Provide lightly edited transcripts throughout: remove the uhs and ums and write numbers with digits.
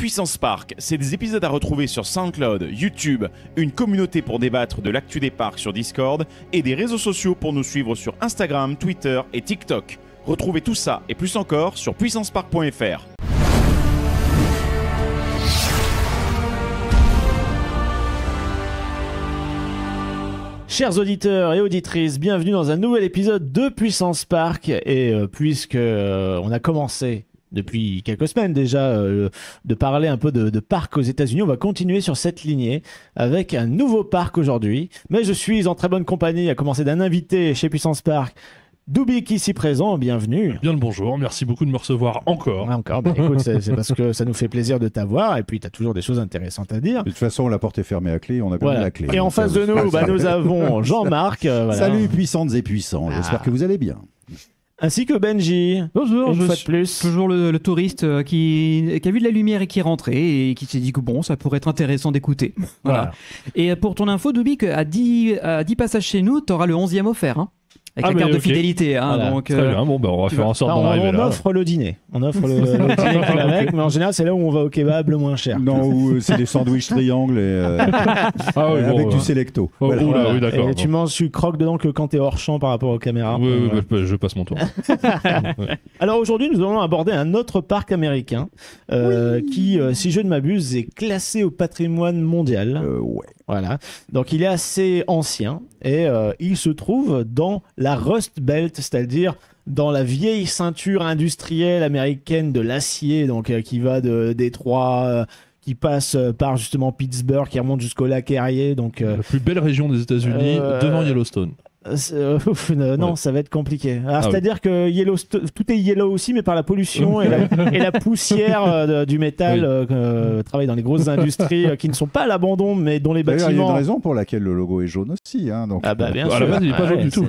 Puissance Park, c'est des épisodes à retrouver sur SoundCloud, YouTube, une communauté pour débattre de l'actu des parcs sur Discord et des réseaux sociaux pour nous suivre sur Instagram, Twitter et TikTok. Retrouvez tout ça et plus encore sur puissancepark.fr. Chers auditeurs et auditrices, bienvenue dans un nouvel épisode de Puissance Park. Et puisque on a commencé depuis quelques semaines déjà de parler un peu de parcs aux États-Unis, on va continuer sur cette lignée avec un nouveau parc aujourd'hui. Mais je suis en très bonne compagnie, à commencer d'un invité chez Puissance Park, Doubik ici présent, bienvenue. Bien le bonjour, merci beaucoup de me recevoir encore. Ouais, encore, bah, écoute, c'est parce que ça nous fait plaisir de t'avoir et puis tu as toujours des choses intéressantes à dire. De toute façon, la porte est fermée à clé, on a perdu la clé. Et en face de nous, nous avons Jean-Marc. Voilà. Salut puissantes et puissants, j'espère que vous allez bien. Ainsi que Benji. Bonjour, je suis plus. Toujours le touriste qui a vu de la lumière et qui est rentré et qui s'est dit que bon, ça pourrait être intéressant d'écouter. Voilà. Et pour ton info, Doubik, à 10 passages chez nous, tu auras le 11e offert. Hein. Avec la carte de fidélité. Hein, voilà. Donc, très bien, bon, on va faire en sorte d'en arriver là. On offre le dîner. On offre le dîner qui va avec, mais en général, c'est là où on va au kebab le moins cher. Non, où c'est des sandwichs triangles et, avec du Selecto. Voilà. Oui, d'accord. Et tu croques dedans que quand t'es hors champ par rapport aux caméras. Oui, je passe mon tour. Alors aujourd'hui, nous allons aborder un autre parc américain qui, si je ne m'abuse, est classé au patrimoine mondial. Ouais. Voilà. Donc il est assez ancien et il se trouve dans la Rust Belt, c'est-à-dire dans la vieille ceinture industrielle américaine de l'acier, donc qui va de Détroit, qui passe par justement Pittsburgh, qui remonte jusqu'au lac Erie. Donc la plus belle région des États-Unis, devant Yellowstone. Non, ça va être compliqué. Alors, c'est-à-dire que tout est yellow aussi, mais par la pollution et la poussière du métal travaille dans les grosses industries qui ne sont pas à l'abandon, mais dont les bâtiments... Il y a une raison pour laquelle le logo est jaune aussi. Hein, donc... Ah bah bien sûr. À la base, il n'est pas jaune du tout.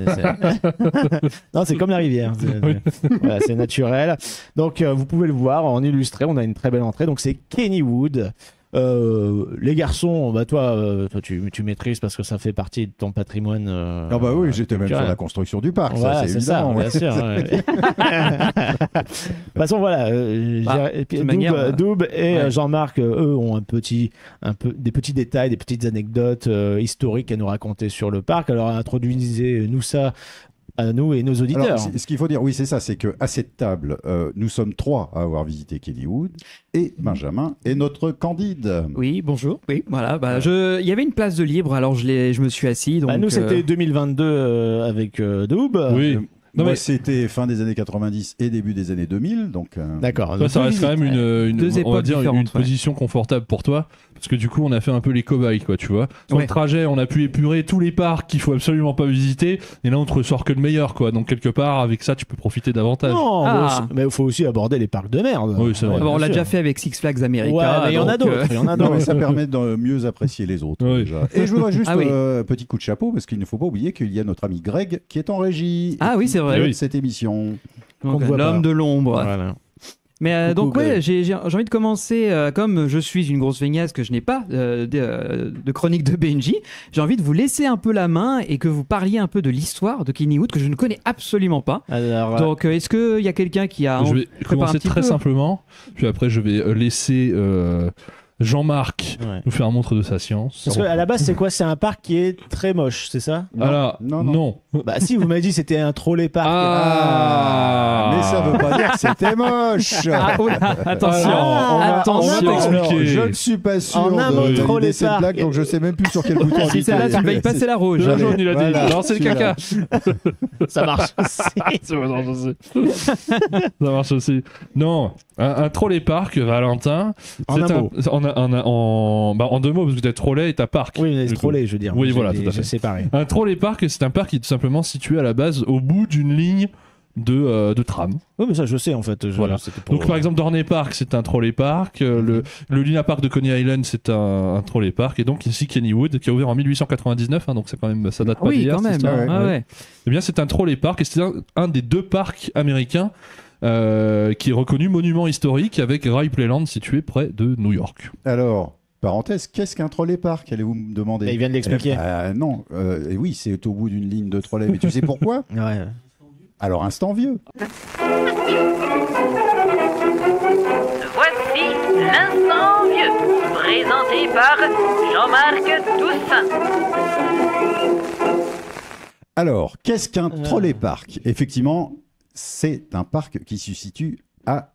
Non, c'est comme la rivière. Voilà, c'est naturel. Donc, vous pouvez le voir en illustré. On a une très belle entrée. Donc, c'est Kennywood. Les garçons, toi tu maîtrises parce que ça fait partie de ton patrimoine. Ah bah oui, j'étais même sur la construction du parc, voilà, ça c'est évident. Bien sûr. De toute façon, voilà, Doub et Jean-Marc, eux, ont des petits détails, des petites anecdotes historiques à nous raconter sur le parc. Alors introduisez-nous ça à nous et nos auditeurs. Alors, ce qu'il faut dire, oui, c'est ça, c'est qu'à cette table, nous sommes 3 à avoir visité Kennywood, et Benjamin et notre Candide. Oui, bonjour. Oui, voilà. Il y avait une place de libre, alors je me suis assis. Donc, nous, c'était 2022 avec Doub. Oui. Moi, c'était fin des années 90 et début des années 2000, donc... D'accord. Ça reste quand même une ouais. position confortable pour toi, parce que du coup, on a fait un peu les cobayes, quoi, tu vois. Sur le trajet, on a pu épurer tous les parcs qu'il faut absolument pas visiter, et là, on te ressort que le meilleur, quoi. Donc, quelque part, avec ça, tu peux profiter davantage. Non, mais il faut aussi aborder les parcs de merde. Oui, c'est vrai. On l'a déjà fait avec Six Flags America. Ouais, mais il y en a d'autres. Non, mais ça permet de mieux apprécier les autres, déjà. Et je voudrais juste petit coup de chapeau, parce qu'il ne faut pas oublier qu'il y a notre ami Greg qui est en régie. Ah oui, c'est vrai. De cette émission. Donc, l'homme de l'ombre. Voilà. Mais donc j'ai envie de commencer, comme je suis une grosse feignasse que je n'ai pas de chronique de Benji, j'ai envie de vous laisser un peu la main et que vous parliez un peu de l'histoire de Kennywood que je ne connais absolument pas. Alors, donc est-ce qu'il y a quelqu'un qui a... Je vais commencer très simplement, puis après je vais laisser... Jean-Marc nous faire montre de sa science. Parce qu'à la base, c'est quoi? C'est un parc qui est très moche, c'est ça? Non. Bah si, vous m'avez dit que c'était un trolley park. Mais ça veut pas dire que c'était moche. Attention. Je ne suis pas sûr de cette blague, donc je sais même plus sur quel bouton. Si c'est là, tu vas y passer la rouge. Le jaune, il a dit. Alors c'est le caca. Ça marche Ça marche aussi. Non, un trolley park, Valentin. En 2 mots, parce que t'as trolley et t'as parc. Oui, mais trolley, je veux dire. Oui, voilà, tout à fait. Séparé. Un trolley park, c'est un parc qui est tout simplement situé à la base au bout d'une ligne de tram. Oui, mais ça, je sais en fait. Voilà. Donc, par exemple, Dorney Park, c'est un trolley park. Le Luna Park de Coney Island, c'est un trolley park. Et donc, ici, Kennywood, qui a ouvert en 1899, donc c'est quand même, ça date pas d'hier. Oui, quand même. Eh bien, c'est un trolley park et c'est un des 2 parcs américains qui est reconnu monument historique avec Ray Playland situé près de New York. Alors, parenthèse, qu'est-ce qu'un trolley park, allez-vous me demander? Il vient de l'expliquer. Non, oui, c'est au bout d'une ligne de trolley, mais tu sais pourquoi? Ouais. Alors, instant vieux. Voici l'instant par Jean-Marc Toussaint. Alors, qu'est-ce qu'un trolley park? Effectivement, c'est un parc qui se situe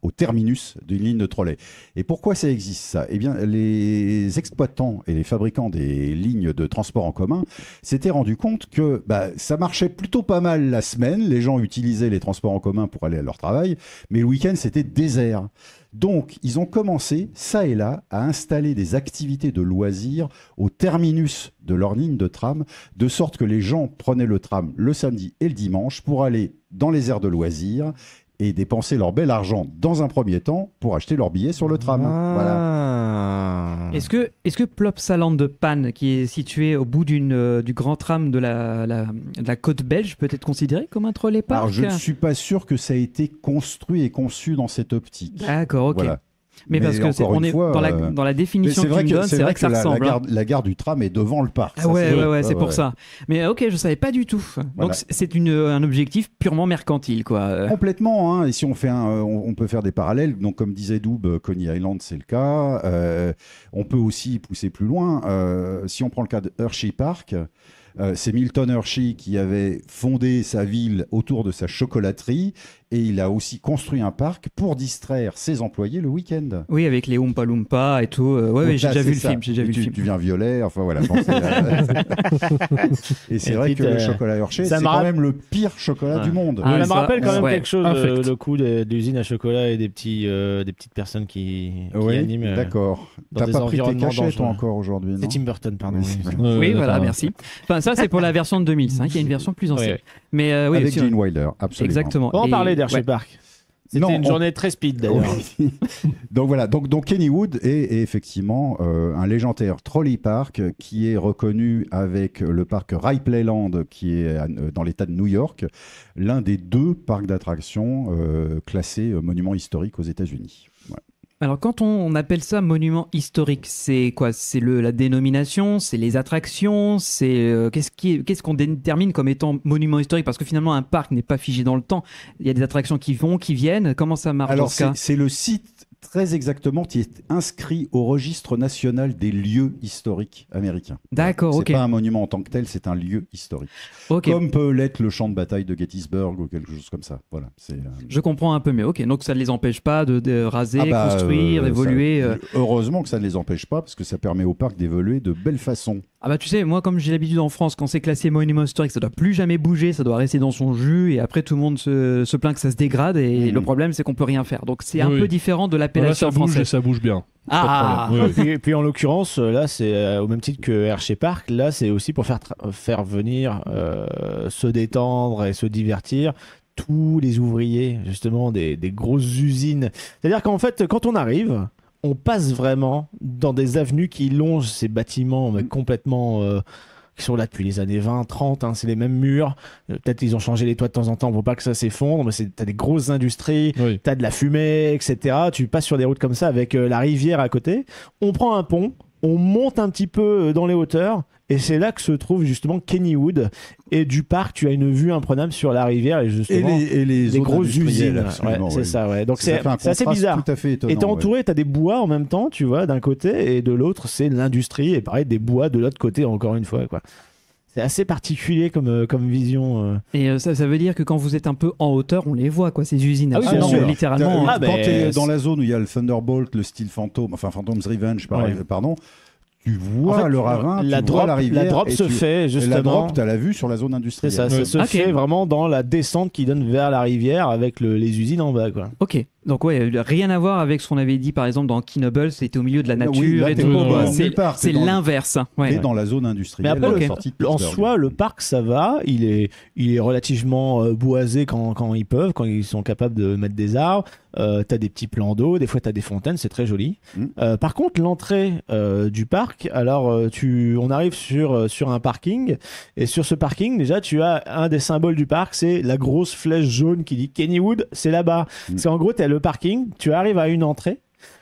au terminus d'une ligne de trolley. Et pourquoi ça existe ça? Eh bien, les exploitants et les fabricants des lignes de transport en commun s'étaient rendus compte que ça marchait plutôt pas mal la semaine. Les gens utilisaient les transports en commun pour aller à leur travail, mais le week-end, c'était désert. Donc, ils ont commencé, ça et là, à installer des activités de loisirs au terminus de leur ligne de tram, de sorte que les gens prenaient le tram le samedi et le dimanche pour aller dans les aires de loisirs et dépenser leur bel argent dans un premier temps pour acheter leur billet sur le tram. Voilà. Est-ce que Plopsaland de Panne, qui est situé au bout du grand tram de la côte belge, peut être considéré comme un trolley park? Alors, je ne suis pas sûr que ça ait été construit et conçu dans cette optique. D'accord, ok. Voilà. Mais parce que on est dans la définition que tu me donnes, c'est vrai que ça ressemble. La gare du tram est devant le parc. Ah ouais, c'est pour ça. Mais ok, je savais pas du tout. Voilà. Donc c'est un objectif purement mercantile, quoi. Complètement. Hein. Et si on fait on peut faire des parallèles. Donc comme disait Doub, Coney Island, c'est le cas. On peut aussi pousser plus loin. Si on prend le cas de Hershey Park. C'est Milton Hershey qui avait fondé sa ville autour de sa chocolaterie et il a aussi construit un parc pour distraire ses employés le week-end. Oui, avec les Oompa Loompa et tout. Ouais, j'ai déjà vu le film. Tu viens violet, enfin voilà. Et c'est vrai que le chocolat Hershey, c'est quand même le pire chocolat du monde. Ça me rappelle quand même quelque chose, le coup de l'usine à chocolat et des petites personnes qui animent. D'accord. T'as pas pris tes cachets toi encore aujourd'hui, non? C'est Tim Burton, pardon. Oui, voilà, merci. Enfin, ça, c'est pour la version de 2005. Il y a une version plus ancienne. Mais, avec Gene Wilder, absolument. Exactement. On va en parler d'Hershey Park. C'était une journée très speed d'ailleurs. Oui. Donc voilà, donc Kennywood est effectivement un légendaire trolley park qui est reconnu avec le parc Ripleyland qui est dans l'État de New York, l'un des 2 parcs d'attractions classés monument historique aux États-Unis. Voilà. Alors, quand on appelle ça monument historique, c'est quoi? C'est la dénomination, c'est les attractions, c'est qu'est-ce qu'on détermine comme étant monument historique? Parce que finalement, un parc n'est pas figé dans le temps. Il y a des attractions qui vont, qui viennent. Comment ça marche? Alors, dans ce cas? C'est le site très exactement qui est inscrit au registre national des lieux historiques américains. D'accord, ok. C'est pas un monument en tant que tel, c'est un lieu historique. Okay. Comme peut l'être le champ de bataille de Gettysburg ou quelque chose comme ça. Voilà. Je comprends un peu mieux. Ok, donc ça ne les empêche pas de raser, construire, d'évoluer. Heureusement que ça ne les empêche pas, parce que ça permet au parc d'évoluer de belle façon. Ah bah tu sais, moi comme j'ai l'habitude en France, quand c'est classé monument historique, ça doit plus jamais bouger, ça doit rester dans son jus, et après tout le monde se plaint que ça se dégrade, et le problème c'est qu'on peut rien faire. Donc c'est un peu différent de l'appellation française. Ça bouge bien. Ah, puis en l'occurrence, là c'est au même titre que Hershey Park, là c'est aussi pour faire venir se détendre et se divertir tous les ouvriers justement des grosses usines. C'est-à-dire qu'en fait, quand on arrive, on passe vraiment dans des avenues qui longent ces bâtiments mais complètement qui sont là depuis les années 20, 30, hein, c'est les mêmes murs. Peut-être ils ont changé les toits de temps en temps pour pas que ça s'effondre, mais t'as des grosses industries, t'as de la fumée, etc. Tu passes sur des routes comme ça avec la rivière à côté. On prend un pont, on monte un petit peu dans les hauteurs, et c'est là que se trouve justement Kennywood. Et du parc, tu as une vue imprenable sur la rivière et justement les grosses usines. C'est ça, ouais. Donc c'est assez bizarre. Tout à fait étonnant, et t'es entouré, t'as des bois en même temps, tu vois, d'un côté, et de l'autre, c'est l'industrie, et pareil, des bois de l'autre côté, encore une fois, quoi. C'est assez particulier comme vision. Et ça veut dire que quand vous êtes un peu en hauteur, on les voit, quoi, ces usines. Ah oui, bien sûr. Littéralement. Quand tu es dans la zone où il y a le Thunderbolt, le Steel Phantom, enfin Phantom's Revenge, pardon, tu vois le ravin, tu vois la rivière. La drop se fait justement. La drop, tu as la vue sur la zone industrielle. C'est ça, ça se fait vraiment dans la descente qui donne vers la rivière avec les usines en bas, quoi. Ok. Donc ouais, rien à voir avec ce qu'on avait dit par exemple dans Kinoble, c'était au milieu de la nature oui, et tout. C'est l'inverse. Ouais. Et dans la zone industrielle. Mais après, en soi, le parc, ça va. Il est relativement boisé quand ils peuvent, quand ils sont capables de mettre des arbres. T'as des petits plans d'eau, des fois t'as des fontaines, c'est très joli. Par contre, l'entrée du parc, alors on arrive sur un parking, et sur ce parking, déjà, tu as un des symboles du parc, c'est la grosse flèche jaune qui dit Kennywood, c'est là-bas. C'est en gros, t'as le parking, tu arrives à une entrée,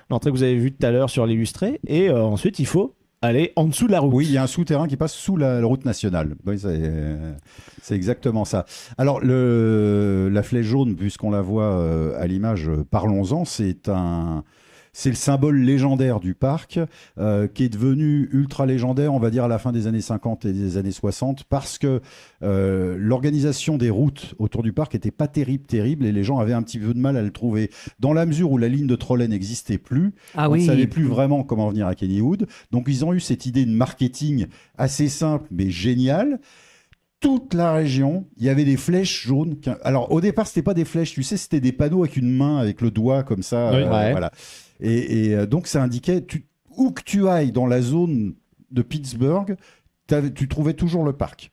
l'entrée que vous avez vue tout à l'heure sur l'illustré, et ensuite il faut aller en dessous de la route. Oui, il y a un souterrain qui passe sous la route nationale. Oui, c'est exactement ça. Alors, la flèche jaune, puisqu'on la voit à l'image, parlons-en, c'est c'est le symbole légendaire du parc, qui est devenu ultra légendaire, on va dire, à la fin des années 50 et des années 60, parce que l'organisation des routes autour du parc n'était pas terrible, et les gens avaient un petit peu de mal à le trouver. Dans la mesure où la ligne de trolley n'existait plus, on ne savait plus vraiment comment venir à Kennywood. Donc ils ont eu cette idée de marketing assez simple, mais géniale. Toute la région, il y avait des flèches jaunes. Alors au départ, c'était pas des flèches, tu sais, c'était des panneaux avec une main, avec le doigt comme ça. Voilà. Et donc ça indiquait, où que tu ailles dans la zone de Pittsburgh, tu trouvais toujours le parc.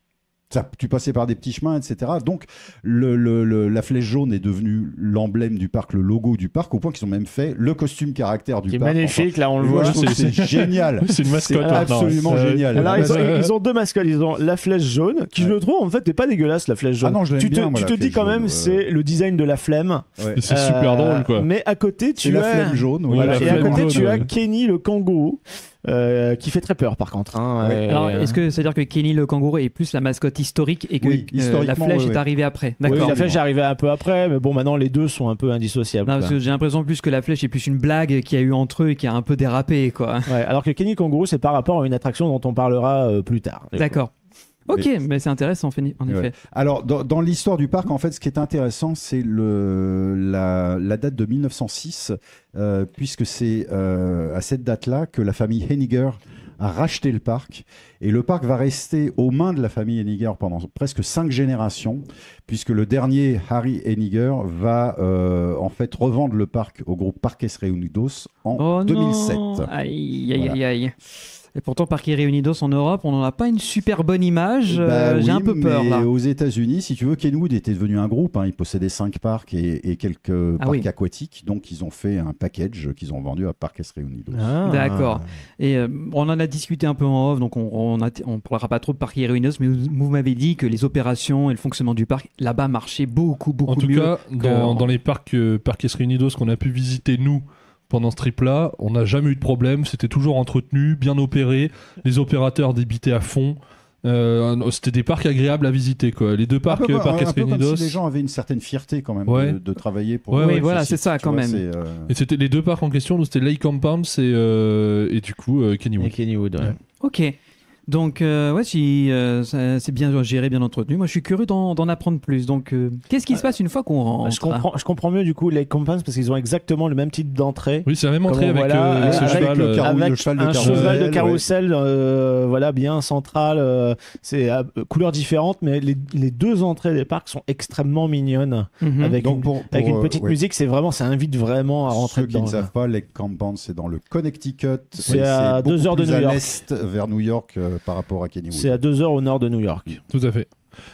Tu passais par des petits chemins, etc. Donc, la flèche jaune est devenue l'emblème du parc, le logo du parc, au point qu'ils ont même fait le costume caractère du parc. C'est magnifique, là, on le voit. C'est génial. C'est une mascotte. C'est absolument génial. Alors, ils ont deux mascottes. Ils ont la flèche jaune, qui je le trouve, en fait, n'est pas dégueulasse, la flèche jaune. Ah non, je l'aime bien, tu te dis quand même, c'est le design de la flemme. C'est super drôle, quoi. Mais à côté, tu as... la flemme jaune. Et à côté, tu as Kenny le kangourou. Qui fait très peur par contre. Alors, est-ce que ça veut dire que Kenny le kangourou est plus la mascotte historique et que la flèche est arrivée après? D'accord. Oui, la flèche est arrivée un peu après, mais bon, maintenant les deux sont un peu indissociables. Non, parce que j'ai l'impression plus que la flèche est plus une blague qu'il y a eu entre eux et qui a un peu dérapé, quoi. Alors que Kenny le kangourou, c'est par rapport à une attraction dont on parlera plus tard. D'accord. Ok, mais c'est intéressant en effet. Alors, dans l'histoire du parc, en fait, ce qui est intéressant, c'est la date de 1906, puisque c'est à cette date-là que la famille Henniger a racheté le parc. Et le parc va rester aux mains de la famille Henniger pendant presque 5 générations, puisque le dernier, Harry Henniger, va en fait revendre le parc au groupe Parques Reunidos en 2007. Aïe. Et pourtant, Parques Reunidos en Europe, on n'en a pas une super bonne image. J'ai un peu peur. Là. Aux États-Unis, si tu veux, Kenwood était devenu un groupe. Ils possédaient 5 parcs et quelques parcs aquatiques. Donc, ils ont fait un package qu'ils ont vendu à Parques Reunidos. D'accord. Et on en a discuté un peu en off, donc on ne parlera pas trop de Parques Reunidos, mais vous m'avez dit que les opérations et le fonctionnement du parc là-bas marchaient beaucoup mieux. En tout cas, dans les parcs Reunidos qu'on a pu visiter, nous, pendant ce trip-là, on n'a jamais eu de problème, c'était toujours entretenu, bien opéré, les opérateurs débitaient à fond. C'était des parcs agréables à visiter, quoi. Les deux parcs Parques Reunidos. Comme si les gens avaient une certaine fierté quand même de travailler pour. Oui, voilà, c'est ça quand même. Et c'était les deux parcs en question, c'était Lake Compounds et du coup Kennywood. Kennywood, ouais. Ok. Donc, si c'est bien géré, bien entretenu. Moi, je suis curieux d'en apprendre plus. Donc, qu'est-ce qui se passe une fois qu'on rentre? Je comprends mieux du coup les Compounds parce qu'ils ont exactement le même type d'entrée. Oui, c'est la même entrée avec ce cheval, un cheval de carrousel, bien central. C'est couleurs différentes, mais les deux entrées des parcs sont extrêmement mignonnes. Avec une petite musique. Ça invite vraiment à rentrer dedans. Ceux qui ne savent pas, Lake Compound, c'est dans le Connecticut. C'est à 2 heures de New York. À l'est, vers New York. Par rapport à Kennywood. C'est à 2 heures au nord de New York. Tout à fait.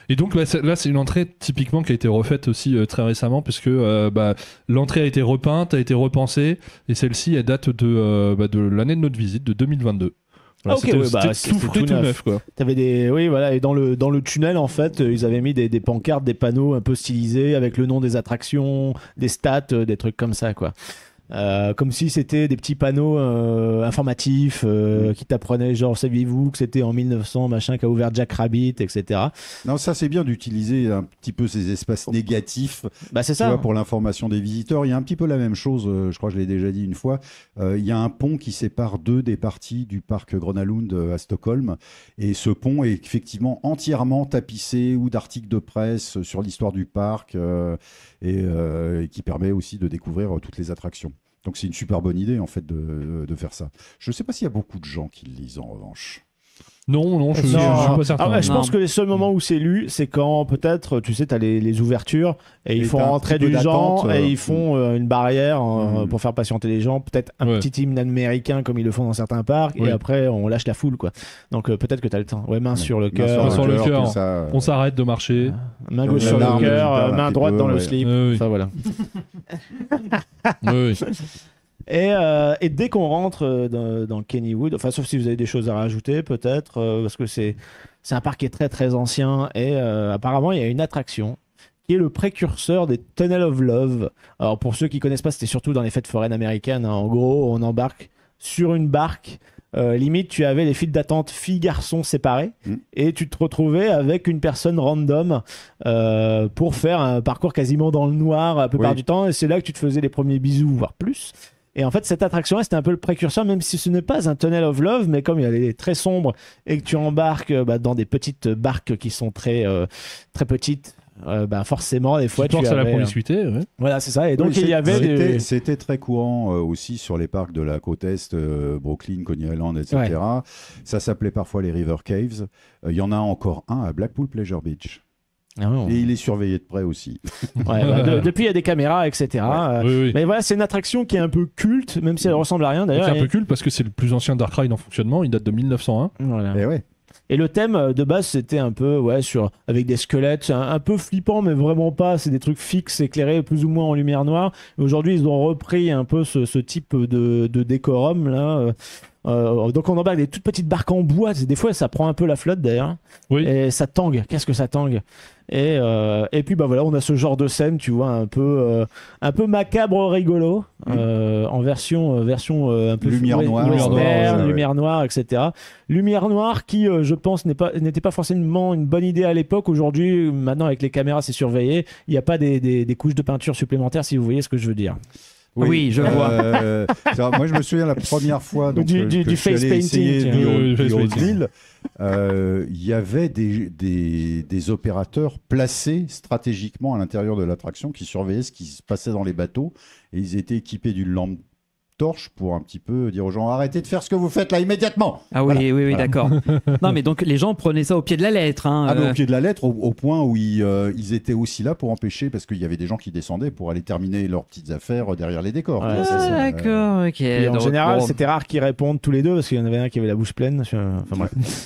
Et donc là, c'est une entrée typiquement qui a été refaite aussi très récemment, puisque l'entrée a été repeinte, a été repensée, et celle-ci, elle date de l'année de notre visite, de 2022. Voilà, c'était tout neuf, quoi. T'avais et dans le tunnel, en fait, ils avaient mis des pancartes, des panneaux un peu stylisés avec le nom des attractions, des stats, des trucs comme ça, quoi. Comme si c'était des petits panneaux informatifs qui t'apprenaient, genre, saviez-vous que c'était en 1900 machin qu'a ouvert Jack Rabbit, etc. Non, ça c'est bien d'utiliser un petit peu ces espaces négatifs. C'est ça. Pour l'information des visiteurs. Il y a un petit peu la même chose, je crois que je l'ai déjà dit une fois. Il y a un pont qui sépare 2 des parties du parc Gröna Lund à Stockholm. Et ce pont est effectivement entièrement tapissé ou d'articles de presse sur l'histoire du parc et qui permet aussi de découvrir toutes les attractions. Donc c'est une super bonne idée en fait de faire ça. Je ne sais pas s'il y a beaucoup de gens qui le lisent en revanche. Non, je suis pas certain. Je pense que les seuls moments où c'est lu, c'est quand peut-être, tu sais, tu as les ouvertures et ils font rentrer du gens et ils font une barrière pour faire patienter les gens. Peut-être un petit hymne américain comme ils le font dans certains parcs et après on lâche la foule, quoi. Donc peut-être que tu as le temps. Main sur le cœur. Main sur le cœur. On s'arrête de marcher. Main gauche sur le cœur, main droite dans le slip. Enfin voilà. Oui. Et dès qu'on rentre dans Kennywood, enfin sauf si vous avez des choses à rajouter peut-être, parce que c'est un parc qui est très très ancien et apparemment il y a une attraction qui est le précurseur des Tunnel of Love. Alors pour ceux qui connaissent pas, c'était surtout dans les fêtes foraines américaines. En gros, on embarque sur une barque. Limite, tu avais les files d'attente filles-garçons séparés et tu te retrouvais avec une personne random pour faire un parcours quasiment dans le noir la plupart du temps. Et c'est là que tu te faisais les premiers bisous, voire plus. Et en fait, cette attraction-là, c'était un peu le précurseur, même si ce n'est pas un Tunnel of Love, mais comme elle est très sombre et que tu embarques dans des petites barques qui sont très petites, forcément, des fois, tu penses à la promiscuité. Ouais. Voilà, c'est ça. Et donc, il y avait c'était très courant aussi sur les parcs de la côte Est, Brooklyn, Coney Island, etc. Ouais. Ça s'appelait parfois les River Caves. Il y en a encore un à Blackpool Pleasure Beach. Ah bon. Et il est surveillé de près aussi. Ouais, depuis, il y a des caméras, etc. Ouais. Oui. Mais voilà, c'est une attraction qui est un peu culte, même si elle ressemble à rien d'ailleurs. C'est un peu culte parce que c'est le plus ancien Dark Ride en fonctionnement. Il date de 1901. Voilà. Et ouais. Et le thème de base, c'était un peu avec des squelettes, un peu flippant, mais vraiment pas. C'est des trucs fixes, éclairés plus ou moins en lumière noire. Et aujourd'hui, ils ont repris un peu ce type de décorum là. Donc on embarque des toutes petites barques en bois. Des fois, ça prend un peu la flotte d'ailleurs. Oui. Et ça tangue. Qu'est-ce que ça tangue ? Et puis voilà, on a ce genre de scène, tu vois, un peu macabre, rigolo, en version un peu lumière noire, lumière noire, etc. Lumière noire qui, je pense, n'était pas forcément une bonne idée à l'époque. Aujourd'hui, maintenant avec les caméras, c'est surveillé. Il n'y a pas des couches de peinture supplémentaires, si vous voyez ce que je veux dire. Oui, je vois. Moi, je me souviens la première fois donc, du face painting, du Haute-Ville, il y avait des opérateurs placés stratégiquement à l'intérieur de l'attraction qui surveillaient ce qui se passait dans les bateaux et ils étaient équipés d'une lampe torche pour un petit peu dire aux gens arrêtez de faire ce que vous faites là immédiatement. Ah oui, voilà. D'accord. Non mais donc les gens prenaient ça au pied de la lettre. Au pied de la lettre, au point où ils étaient aussi là pour empêcher, parce qu'il y avait des gens qui descendaient pour aller terminer leurs petites affaires derrière les décors. Ouais, d'accord, ok. Et en général, c'était rare qu'ils répondent tous les deux parce qu'il y en avait un qui avait la bouche pleine.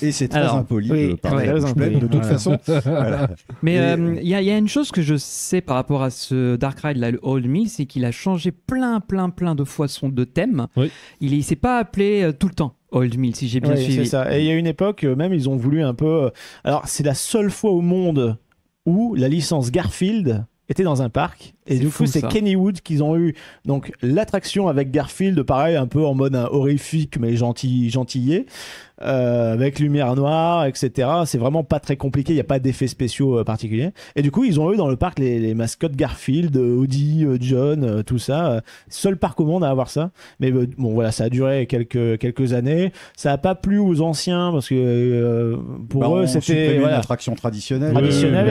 Et c'est très impoli de parler la bouche pleine de toute façon. Voilà. Mais il y a une chose que je sais par rapport à ce Dark Ride là, le Old Mill, c'est qu'il a changé plein de fois son thème. Oui. Il ne s'est pas appelé tout le temps Old Mill, si j'ai bien suivi. C'est ça. Et il y a une époque, même, ils ont voulu un peu... Alors, c'est la seule fois au monde où la licence Garfield était dans un parc. Et du coup, c'est Kennywood qu'ils ont eu. Donc, l'attraction avec Garfield, pareil, un peu en mode horrifique, mais gentillé, avec lumière noire, etc. C'est vraiment pas très compliqué, il n'y a pas d'effets spéciaux particuliers. Et du coup, ils ont eu dans le parc les mascottes Garfield, Woody, John, tout ça. Seul parc au monde à avoir ça. Mais bon, voilà, ça a duré quelques années. Ça n'a pas plu aux anciens, parce que pour eux, c'était une attraction traditionnelle,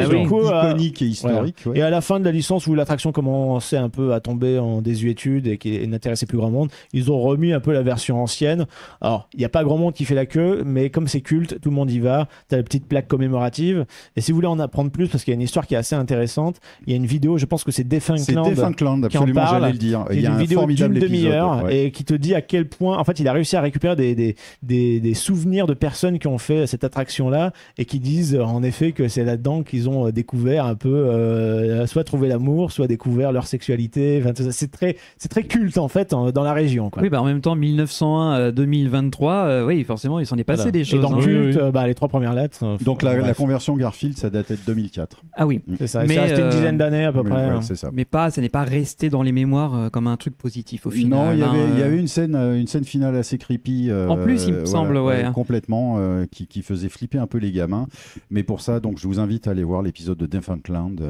du coup, iconique et historique. Ouais. Et à la fin de la licence, où l'attraction commençait un peu à tomber en désuétude et qui n'intéressait plus grand monde, ils ont remis un peu la version ancienne. Alors, il n'y a pas grand monde qui fait la queue, mais comme c'est culte, tout le monde y va. T'as la petite plaque commémorative. Et si vous voulez en apprendre plus, parce qu'il y a une histoire qui est assez intéressante, il y a une vidéo, je pense que c'est Defunctland qui en parle, j'allais le dire. Il y a une vidéo d'une demi-heure et qui te dit à quel point, en fait, il a réussi à récupérer des souvenirs de personnes qui ont fait cette attraction-là et qui disent en effet que c'est là-dedans qu'ils ont découvert un peu, soit trouvé l'amour, soit découvert leur sexualité. Enfin, c'est très culte en fait dans la région, quoi. Oui, en même temps 1901 2023, oui, forcément il s'en est passé des choses. Et dans culte, les 3 premières lettres. Donc la conversion Garfield, ça datait de 2004. Ah oui, c'est ça. Mais ça restait une dizaine d'années à peu près. Ouais, c'est ça. Mais ça n'est pas resté dans les mémoires comme un truc positif au final. Non, il y avait une scène finale assez creepy. En plus, il me semble, complètement, qui faisait flipper un peu les gamins. Mais pour ça, donc je vous invite à aller voir l'épisode de Defunctland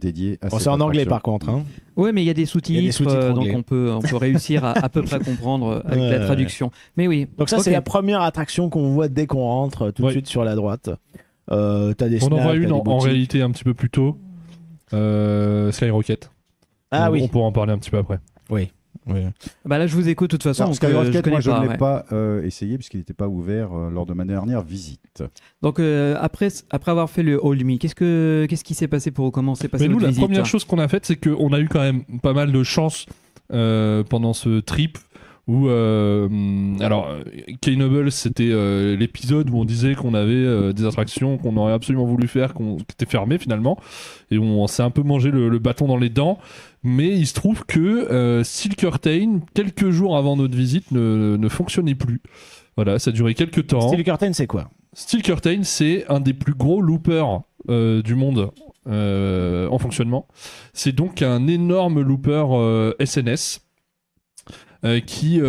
dédié à cette c'est en anglais par contre. Oui, mais il y a des sous-titres, donc on peut réussir à peu près comprendre avec la traduction. Mais oui. Donc ça, c'est la première attraction qu'on voit dès qu'on rentre, tout de suite sur la droite. T'as des on en voit une en réalité un petit peu plus tôt. Skyrocket. Oui. On pourra en parler un petit peu après. Oui. Là, je vous écoute de toute façon. Alors, Skyrocket, moi, je ne l'ai pas essayé puisqu'il n'était pas ouvert lors de ma dernière visite. Donc, après avoir fait le Old Mill, qu'est-ce qui s'est passé pour commencer passer votre visite ? La première chose qu'on a faite, c'est qu'on a eu quand même pas mal de chance pendant ce trip. Où K-Noble, c'était l'épisode où on disait qu'on avait des attractions qu'on aurait absolument voulu faire, qui étaient fermées finalement, et on s'est un peu mangé le bâton dans les dents. Mais il se trouve que Steel Curtain, quelques jours avant notre visite, ne fonctionnait plus. Voilà, ça a duré quelques temps. Steel Curtain, c'est quoi ? Steel Curtain, c'est un des plus gros loopers du monde en fonctionnement. C'est donc un énorme looper SNS. Qui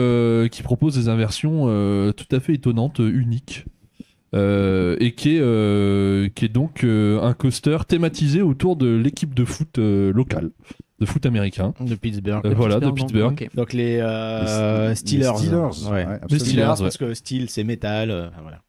propose des inversions tout à fait étonnantes, uniques, et qui est donc un coaster thématisé autour de l'équipe de foot locale. de foot américain. De Pittsburgh. Voilà, de Pittsburgh. Ok. Donc les Steelers. Les Steelers, Ouais. ouais, Les absolument. Steelers, ouais. parce que steel, c'est métal. Voilà.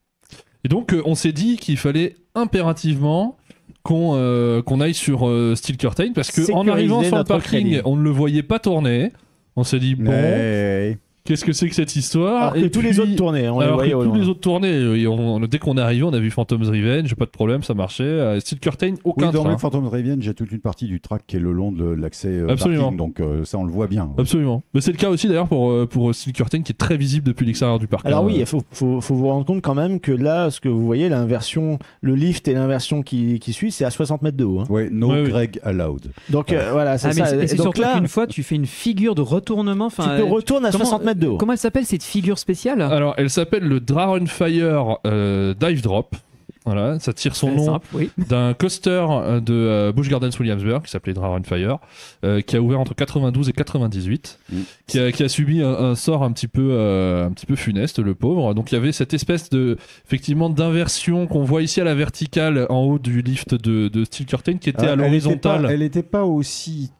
Et donc, on s'est dit qu'il fallait impérativement qu'on aille sur Steel Curtain parce qu'en Sécuriser arrivant sur le notre parking, crédit. on ne le voyait pas tourner. On s'est dit, bon, Mais- qu'est-ce que c'est que cette histoire? Alors que Et tous les puis- autres tournaient, on les alors voyait que au tous loin. les autres tournaient, et dès qu'on est arrivé, on a vu Phantom's Revenge, pas de problème, ça marchait. Steel Curtain, aucun Oui, dans train. le Phantom Revenge, j'ai toute une partie du track qui est le long de l'accès Absolument. parking, donc ça on le voit bien. Absolument. Mais c'est le cas aussi d'ailleurs pour Steel Curtain qui est très visible depuis l'extérieur du parc. Alors hein. oui, il faut vous rendre compte quand même que là, ce que vous voyez, l'inversion, le lift et l'inversion qui suit, c'est à 60 mètres de haut. Hein. Ouais, no Ouais, oui. Greg allowed. Donc voilà, c'est Ah, mais ça. c'est Et donc surtout là, qu'une fois, tu fais une figure de retournement. tu Enfin, te retournes à comment- 60 mètres de haut. Comment elle s'appelle cette figure spéciale? Alors, elle s'appelle le Dragonfire Dive Drop. Voilà, ça tire son Très nom simple, oui. d'un coaster de Busch Gardens Williamsburg qui s'appelait Dragonfire, qui a ouvert entre 92 et 98, qui a subi un sort un petit peu funeste, le pauvre. Donc il y avait cette espèce effectivement d'inversion qu'on voit ici à la verticale en haut du lift de Steel Curtain qui était à l'horizontale. Elle n'était pas aussi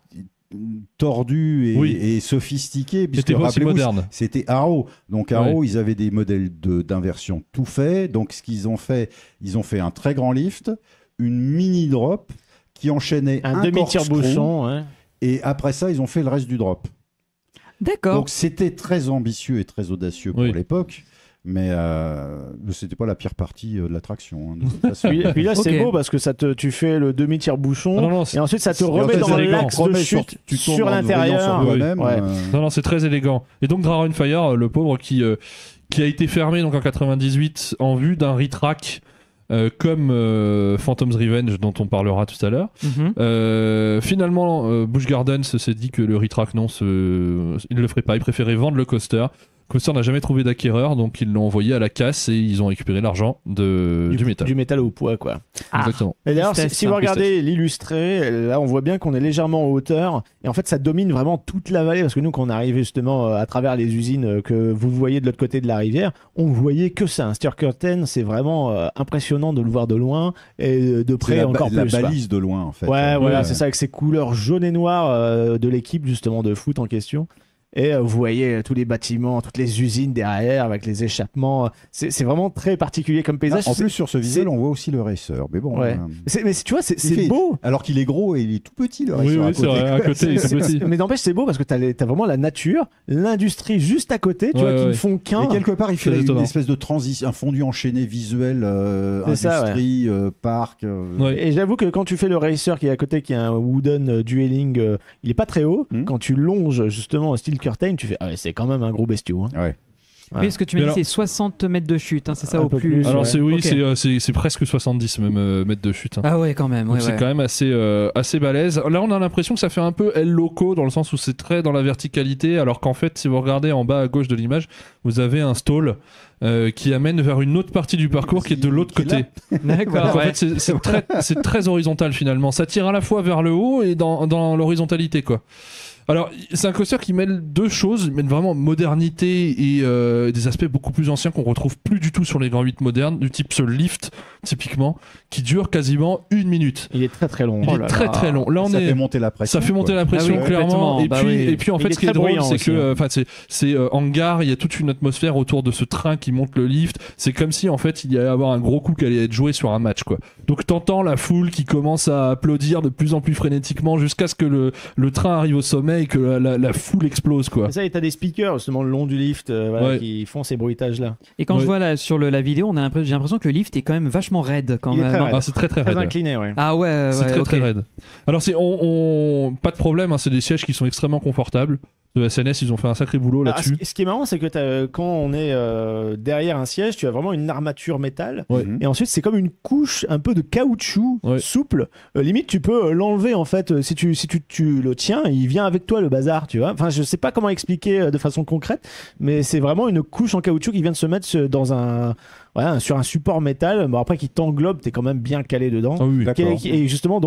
tordue et sophistiquée, puisque C'était pas aussi rappelez-vous, moderne. c'était Arrow. Donc Arrow, ils avaient des modèles d'inversion tout faits. Donc ce qu'ils ont fait, ils ont fait un très grand lift, une mini drop qui enchaînait Un un demi-tire corkscrew, bouchon. Ouais. et après ça, ils ont fait le reste du drop. D'accord. Donc c'était très ambitieux et très audacieux pour Oui. l'époque. Mais c'était pas la pire partie de l'attraction. Hein, de toute façon. Puis là, c'est Ok. beau parce que tu fais le demi-tire bouchon Ah non, non, et ensuite ça te Et en remet fait, dans c'est élégant. l'axe de Remets chute tu tournes sur en l'intérieur. sur toi-même. Ouais. Non, c'est très élégant. Et donc Dragonfire, le pauvre qui a été fermé donc en 98 en vue d'un retrack comme Phantom's Revenge dont on parlera tout à l'heure. Mhm. Finalement, Busch Gardens s'est dit que le retrack il ne le ferait pas. Il préférait vendre le coaster. Le coaster n'a jamais trouvé d'acquéreur, donc ils l'ont envoyé à la casse et ils ont récupéré l'argent du métal. Du métal au poids, quoi. Exactement. Et d'ailleurs, Tristesse, si vous hein, regardez l'illustré, là, on voit bien qu'on est légèrement en hauteur. Et en fait, ça domine vraiment toute la vallée. Parce que nous, quand on est arrivé justement à travers les usines que vous voyez de l'autre côté de la rivière, on voyait que ça. Un Steel Curtain, c'est vraiment impressionnant de le voir de loin et de près C'est encore la plus. quoi. balise de loin, en fait. Ouais, voilà, Ouais. c'est ça, avec ces couleurs jaune et noir de l'équipe justement de foot en question. Et vous voyez tous les bâtiments, toutes les usines derrière avec les échappements. C'est vraiment très particulier comme paysage. En plus, sur ce visuel, c'est- on voit aussi le racer. Mais bon, Ouais. Mais tu vois, c'est fait- beau. alors qu'il est gros et il est tout petit, le Oui, racer. à oui, c'est côté. vrai. À côté, il est tout petit. Mais n'empêche, c'est beau parce que t'as vraiment la nature, l'industrie juste à côté, tu Ouais, vois, qui ouais. ne font qu'un. Et quelque part, il fait C'est une étonnant. espèce de transition, un fondu enchaîné visuel, C'est ça, industrie, parc. Ouais. Et j'avoue que quand tu fais le racer qui est à côté, qui est un wooden dueling, il est pas très haut. Quand tu longes justement Steel Curtain, tu fais ah ouais, c'est quand même un gros bestiau. Hein. Ouais. Oui, parce que tu m'as Mais dit alors- c'est 60 mètres de chute, hein, c'est ça Un au peu plus. plus. Alors Ouais. c'est presque 70 même mètres de chute. Hein. Ah ouais, quand même. Donc Ouais, c'est ouais. quand même assez balèze. Là, on a l'impression que ça fait un peu El Loco dans le sens où c'est très dans la verticalité, alors qu'en fait, si vous regardez en bas à gauche de l'image, vous avez un stall qui amène vers une autre partie du parcours qui est de l'autre Qui est côté. D'accord. Donc, en ouais. fait, c'est très horizontal finalement. Ça tire à la fois vers le haut et dans l'horizontalité, quoi. Alors, c'est un coaster qui mêle deux choses. Il mêle vraiment modernité et des aspects beaucoup plus anciens qu'on retrouve plus du tout sur les grands 8 modernes, du type ce lift, typiquement, qui dure quasiment 1 minute. Il est très très long. Il Oh est là très là. très long. Là, Ça fait monter la pression. ça fait monter quoi. la pression, Ah oui, clairement. complètement. Bah oui. Et puis en Il fait, est ce qui est très drôle, bruyant c'est aussi, que c'est hangar, il y a toute une atmosphère autour de ce train qui monte le lift. C'est comme si en fait il y allait avoir un gros coup qui allait être joué sur un match, quoi. Donc t'entends la foule qui commence à applaudir de plus en plus frénétiquement jusqu'à ce que le train arrive au sommet et que la foule explose, quoi. Et ça, et t'as des speakers justement le long du lift voilà, Ouais. qui font ces bruitages-là. Et quand Ouais. je vois là, sur la vidéo, j'ai l'impression que le lift est quand même vachement raide quand Il est même. très raide. Ah, c'est très très Très raide. incliné, ouais. Ah ouais, C'est ouais, très ok. très raide. Alors pas de problème, hein, c'est des sièges qui sont extrêmement confortables. De SNS, ils ont fait un sacré boulot Alors, là-dessus. ce qui est marrant, c'est que quand on est derrière un siège, tu as vraiment une armature métal. Ouais. Mhm. Et ensuite, c'est comme une couche un peu de caoutchouc Ouais. souple. Limite, tu peux l'enlever en fait. Si tu le tiens, il vient avec toi le bazar, tu vois. Enfin, je sais pas comment expliquer de façon concrète, mais c'est vraiment une couche en caoutchouc qui vient de se mettre sur un support métal. Bon, après, qui t'englobe, t'es quand même bien calé dedans. Ah oui, D'accord. Et justement,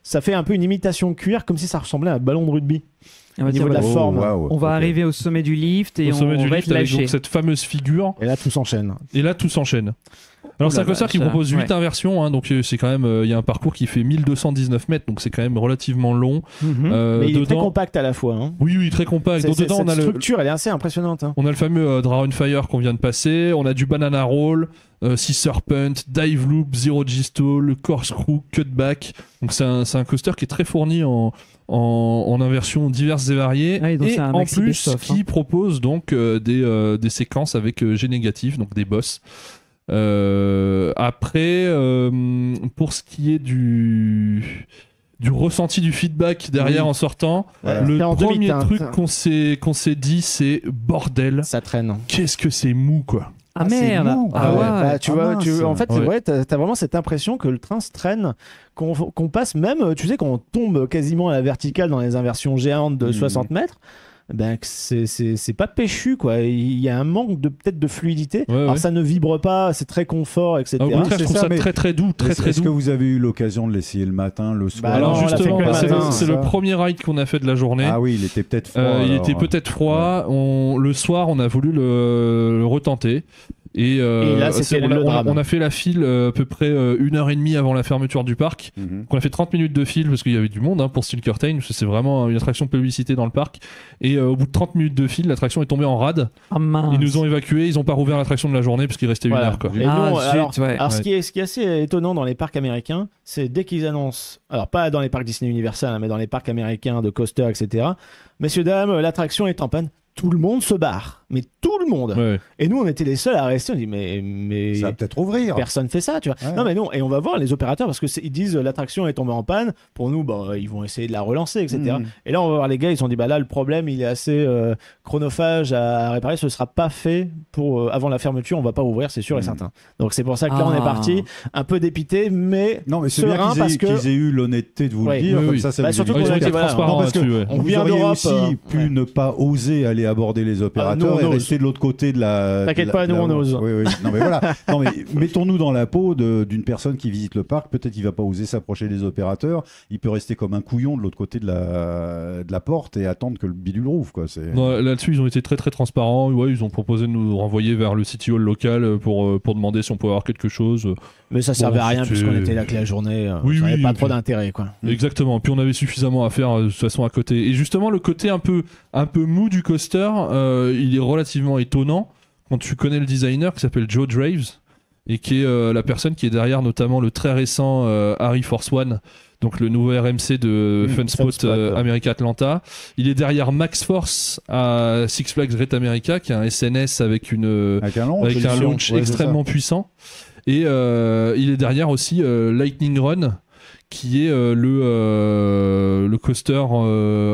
ça fait un peu une imitation cuir, comme si ça ressemblait à un ballon de rugby. On va Au niveau dire, de la voilà. forme. waouh. On va Ok. arriver au sommet du lift et au sommet on du va lift être avec lâché. donc cette fameuse figure. Et là, tout s'enchaîne. Et là, tout s'enchaîne. Alors c'est un coaster qui vache, propose 8 ouais. inversions, hein, donc c'est quand même, il y a un parcours qui fait 1219 mètres, donc c'est quand même relativement long. Mais il est très Dedans- compact à la fois. Hein. Oui, très compact. Donc dedans, Cette on a structure, elle est assez impressionnante. Hein. on a le fameux Dragon Fire qu'on vient de passer, on a du Banana Roll, Sea Serpent, Dive Loop, Zero G Stall, Corkscrew, Cutback. Donc c'est un coaster qui est très fourni en inversions diverses et variées, Ah, et donc et c'est un en maxi plus best-of, qui propose donc des séquences avec G négatif, donc des boss. Après, pour ce qui est du ressenti du feedback derrière en sortant, Ouais. le C'est en premier demi-teinte. truc qu'on s'est dit, c'est bordel, Ça traîne. qu'est-ce que c'est mou, quoi. Ah c'est merde. mou. Ah ouais. Bah, tu Ah vois, mince. en fait, Ouais. c'est vrai, t'as vraiment cette impression que le train se traîne, qu'on passe même, tu sais, quand on tombe quasiment à la verticale dans les inversions géantes de 60 mètres. Ben, que c'est pas péchu, quoi. Il y a un manque peut-être de fluidité. Ouais, Alors ouais. ça ne vibre pas, c'est très confort, etc. Ah, au contraire, c'est je trouve ça, ça mais très très doux, très très Est-ce que doux. vous avez eu l'occasion de l'essayer le matin, le soir? Bah Alors non, on l'a fait justement, que le c'est matin, c'est ça. le premier ride qu'on a fait de la journée. Ah oui, il était peut-être froid. Il alors. était peut-être froid. Le soir, on a voulu le retenter. Et là, c'était le drame. on a fait la file à peu près 1h30 avant la fermeture du parc. Mhm. Donc on a fait 30 minutes de file parce qu'il y avait du monde, hein, pour Stilkertain, parce que c'est vraiment une attraction publicité dans le parc. Et au bout de 30 minutes de file, l'attraction est tombée en rade. Ah mince. Ils nous ont évacués, ils n'ont pas rouvert l'attraction de la journée parce qu'il restait Voilà. 1 heure, quoi. Et Ah, nous, zut, alors, ouais. alors ce qui est assez étonnant dans les parcs américains, c'est dès qu'ils annoncent, alors pas dans les parcs Disney Universal, hein, mais dans les parcs américains de coaster, etc. Messieurs, dames, l'attraction est en panne. Tout le monde se barre, mais tout le monde. Ouais. Et nous, on était les seuls à rester. On dit, mais Ça va peut-être ouvrir. personne fait ça, tu vois. Ouais. Non, mais non. Et on va voir les opérateurs parce que ils disent l'attraction est tombée en panne. Pour nous, bah, ils vont essayer de la relancer, etc. Mhm. Et là, on va voir les gars. Ils se sont dit, bah là, le problème, il est assez chronophage à réparer. Ce sera pas fait pour avant la fermeture. On va pas ouvrir, c'est sûr et Mhm. certain. Donc c'est pour ça que là, on est Ah. parti un peu dépité, mais Non, mais c'est bien serein parce que qu'ils aient eu l'honnêteté de vous Ouais. le dire. Oui, comme oui. ça Bah, vous surtout évite Ils ont qu'on a été été, voilà, transparents non, parce que là-dessus, ouais. on vous vient auriez d'Europe. aussi pu ne pas oser aller aborder les opérateurs nous, on et ose. rester de l'autre côté de la. T'inquiète de la- pas, de nous, la- on ose. Oui, oui. Non, mais voilà. Non, mais mettons-nous dans la peau d'une personne qui visite le parc. Peut-être qu'il va pas oser s'approcher des opérateurs. Il peut rester comme un couillon de l'autre côté de la porte et attendre que le bidule rouvre, quoi. C'est. Non, là-dessus, ils ont été très très transparents. Ouais, ils ont proposé de nous renvoyer vers le City Hall local pour demander si on pouvait avoir quelque chose. Mais ça servait Bon, à rien c'était- puisqu'on était là que la journée. Oui, ça n'avait oui, pas et trop puis- d'intérêt, quoi. Exactement. Puis on avait suffisamment à faire de toute façon à côté. Et justement, le côté un peu mou du coaster, il est relativement étonnant quand tu connais le designer qui s'appelle Joe Draves et qui est la personne qui est derrière notamment le très récent Harry Force One. Donc le nouveau RMC de Funspot Funspot, ouais. America Atlanta. Il est derrière Max Force à Six Flags Great America, qui est un SNS avec Avec un launch. un solution. launch Ouais, c'est extrêmement puissant. Et il est derrière aussi Lightning Run, qui est le coaster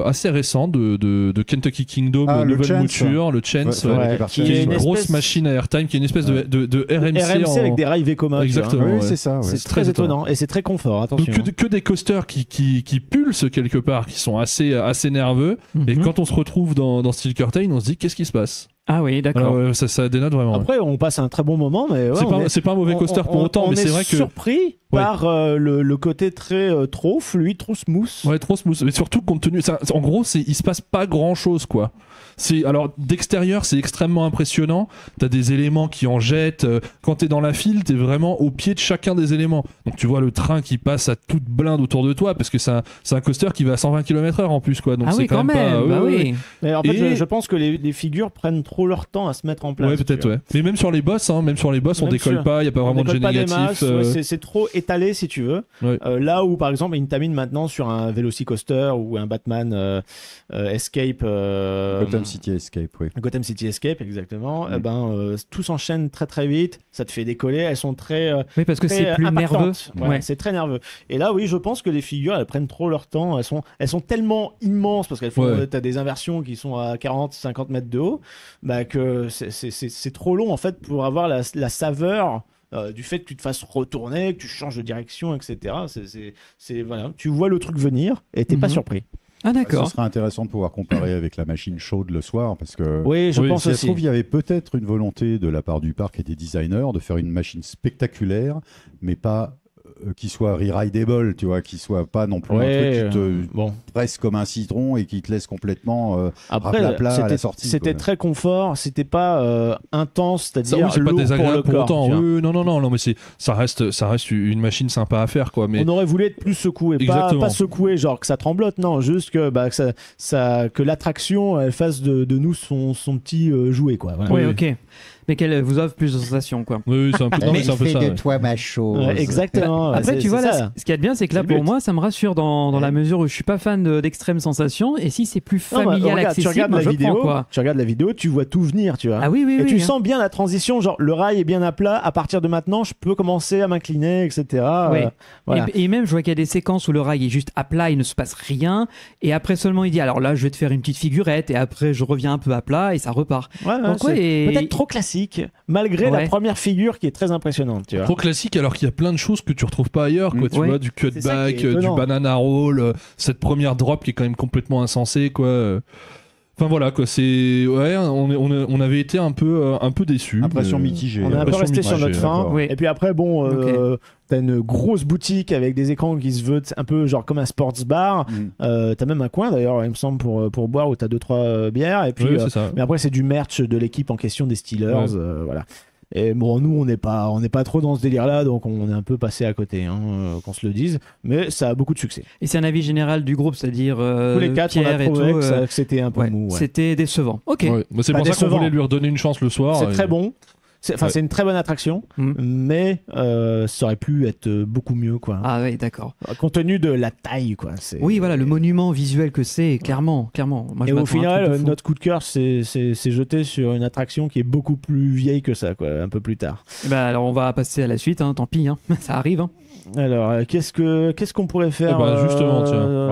assez récent de Kentucky Kingdom, Ah, le nouvelle Chance. mouture, le ça. Chance, Ouais, ouais, ouais, Ouais, parti. qui est une espèce- grosse machine à airtime, qui est une espèce de RMC, RMC avec des rails Vekoma. tu vois. Exactement. Oui, ouais. c'est ça. Ouais. C'est très étonnant et c'est très confort, Donc attention. que des coasters qui pulsent quelque part, qui sont assez nerveux. Et Mhm. quand on se retrouve dans Stilkertain, on se dit qu'est-ce qui se passe. Ah oui, d'accord. Alors ça dénote vraiment. Après, on passe un très bon moment, mais ouais, C'est pas un mauvais coaster pour autant, mais c'est vrai que surpris par le côté très trop fluide, trop smooth. ouais, trop smooth. Mais surtout compte tenu, en gros, il se passe pas grand chose, quoi. Alors d'extérieur, c'est extrêmement impressionnant. T'as des éléments qui en jettent. Quand t'es dans la file, t'es vraiment au pied de chacun des éléments. Donc tu vois le train qui passe à toute blinde autour de toi, parce que c'est un coaster qui va à 120 km/h en plus, quoi. Donc Ah c'est oui, quand même même. pas. Bah ouais, ouais. oui. Mais en fait, Et- je pense que les figures prennent trop leur temps à se mettre en place. Ouais, peut-être, tu vois. ouais. Mais même sur les boss, on Même décolle sur- pas, il y a pas On vraiment de décolle jet pas des négatif. masses, ouais, c'est trop étalé si tu veux. Ouais. Là où par exemple une tamine maintenant sur un Velocicoaster ou un Batman Escape, Gotham City Escape, oui. Gotham City Escape exactement, tout s'enchaîne très très vite, ça te fait décoller, elles sont très Oui, parce que très, c'est plus nerveux. impactantes. Ouais, Ouais. c'est très nerveux. Et là oui, je pense que les figures elles prennent trop leur temps, elles sont tellement immenses parce qu'elles font Ouais. t'as des inversions qui sont à 40-50 mètres de haut, bah que c'est trop long en fait pour avoir la saveur du fait que tu te fasses retourner, que tu changes de direction, etc. Voilà, tu vois le truc venir et t'es pas Mhm. surpris. Ah Ce d'accord. serait intéressant de pouvoir comparer avec la machine chaude le soir, parce que. Oui, je Oui, pense Si ça se aussi. trouve, il y avait peut-être une volonté de la part du parc et des designers de faire une machine spectaculaire, mais pas qui soit re-rideable, tu vois, qui soit pas non plus un truc qui te presse comme un citron et qui te laisse complètement après à plat à la sortie. C'était très confort, c'était pas intense, c'est-à-dire ça, oui, c'est pas lourd désagréable pour le corps. autant. Oui, non, mais ça reste une machine sympa à faire, quoi. Mais on aurait voulu être plus secoué, pas secoué, genre que ça tremblote, non, juste que que l'attraction elle fasse de nous son petit jouet, quoi. Voilà. Oui, ok. Mais qu'elle vous offre plus de sensations, quoi. Oui, c'est un peu, c'est un peu ça. de toi ma chose. Exactement. Après, tu vois, là, ce qu'il y a de bien, c'est que là, pour moi, ça me rassure dans la mesure où je suis pas fan d'extrêmes sensations. Et si c'est plus familial, accessible, tu regardes la vidéo, tu vois tout venir, tu vois. Ah oui, et tu sens bien la transition, genre le rail est bien à plat. À partir de maintenant, je peux commencer à m'incliner, etc. Oui. Voilà. Et même, je vois qu'il y a des séquences où le rail est juste à plat, il ne se passe rien. Et après seulement, il dit alors là, je vais te faire une petite figurette. Et après, je reviens un peu à plat et ça repart. Donc, peut-être trop classique, malgré la première figure qui est très impressionnante, tu vois. Trop classique, alors qu'il y a plein de choses que tu retrouves pas ailleurs, quoi. Tu vois, du cutback, du banana roll, cette première drop qui est quand même complètement insensée, quoi. Enfin voilà, quoi. C'est on avait été un peu déçus. Impression mitigée. On est un peu resté sur notre fin. Oui. Et puis après, t'as une grosse boutique avec des écrans qui se veulent un peu genre comme un sports bar. T'as même un coin d'ailleurs, il me semble, pour boire où t'as 2-3 bières. Et puis, mais après, c'est du merch de l'équipe en question des Steelers. Voilà. Et bon, nous, on n'est pas trop dans ce délire-là, donc on est un peu passé à côté, qu'on se le dise. Mais ça a beaucoup de succès. Et c'est un avis général du groupe, c'est-à-dire tous les quatre, Pierre on a trouvé que c'était un peu mou. C'était décevant. Ok. Ouais. C'est pour ça qu'on voulait lui redonner une chance le soir. C'est très bon. C'est une très bonne attraction, mais ça aurait pu être beaucoup mieux, quoi. Ah oui, d'accord. Compte tenu de la taille, quoi. Oui, voilà, le monument visuel que c'est, clairement. Moi, et au final, notre coup de cœur, c'est jeté sur une attraction qui est beaucoup plus vieille que ça, quoi, un peu plus tard. Alors, on va passer à la suite, tant pis, ça arrive. Alors, qu'est-ce qu'on pourrait faire justement, tiens.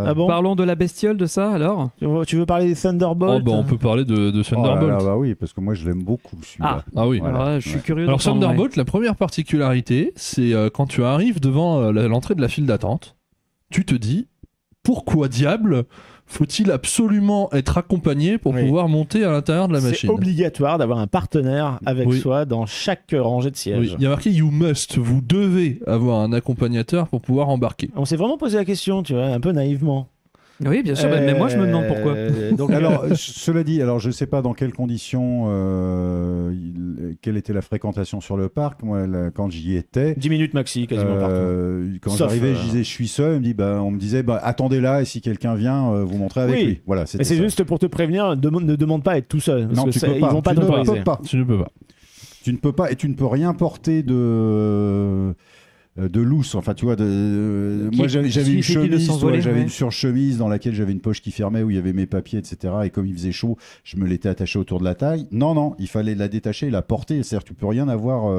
Ah bon Parlons de la bestiole de ça, alors. Tu veux parler des Thunderbolts? On peut parler de Thunderbolt. Oui, parce que moi, je l'aime beaucoup, celui-là. Ah oui. Voilà. Je suis curieux. Alors Thunderbolt, la première particularité, c'est quand tu arrives devant l'entrée de la file d'attente, tu te dis pourquoi diable faut-il absolument être accompagné pour pouvoir monter à l'intérieur de la machine? C'est obligatoire d'avoir un partenaire avec soi dans chaque rangée de sièges. Oui. Il y a marqué you must, vous devez avoir un accompagnateur pour pouvoir embarquer. On s'est vraiment posé la question, tu vois, un peu naïvement. Oui, bien sûr, mais moi je me demande pourquoi. Donc, alors, cela dit, je ne sais pas dans quelles conditions, quelle était la fréquentation sur le parc. Moi, quand j'y étais, 10 minutes maxi, quasiment partout. Quand j'arrivais, je disais je suis seul. On me disait attendez là et si quelqu'un vient, vous montrez avec lui. Voilà, mais c'est juste pour te prévenir, ne demande pas à être tout seul. Parce que tu peux pas. Ils vont pas t'autoriser. Tu ne peux pas. Tu ne peux pas et tu ne peux rien porter de loose, enfin tu vois, moi j'avais une chemise, une surchemise dans laquelle j'avais une poche qui fermait où il y avait mes papiers, etc. Et comme il faisait chaud, je me l'étais attaché autour de la taille. Non, il fallait la détacher et la porter. C'est-à-dire tu peux rien avoir.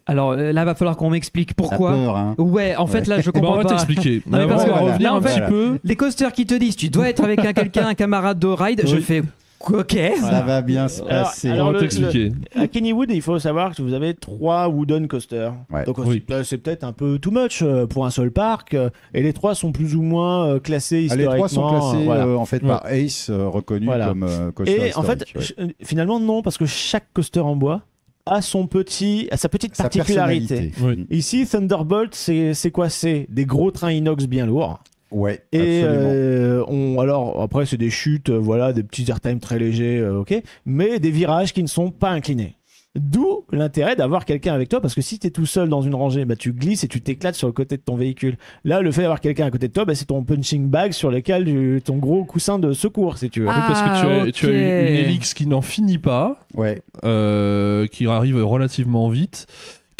Alors là, va falloir qu'on m'explique pourquoi. Peur, hein. Ouais, en fait là, je comprends pas. On va t'expliquer. Non, mais parce que revenir un petit peu. Les coasters qui te disent, tu dois être avec un camarade de ride. Je fais. Ok, ça va bien se passer. On va t'expliquer. À Kennywood, il faut savoir que vous avez 3 wooden coasters. Ouais. Donc c'est peut-être un peu too much pour un seul parc. Et les 3 sont plus ou moins classés historiquement. Les 3 sont classés en fait par Ace, reconnu comme coaster historique. Et en fait, finalement non, parce que chaque coaster en bois a sa petite particularité. Oui. Ici, Thunderbolt, c'est quoi? C'est des gros trains inox bien lourds. Ouais, et absolument. alors après c'est des chutes, des petits airtime très légers, ok, mais des virages qui ne sont pas inclinés. D'où l'intérêt d'avoir quelqu'un avec toi, parce que si tu es tout seul dans une rangée, tu glisses et tu t'éclates sur le côté de ton véhicule. Là, le fait d'avoir quelqu'un à côté de toi, c'est ton punching bag sur lequel ton gros coussin de secours, si tu veux. Parce que tu as une Helix qui n'en finit pas, qui arrive relativement vite.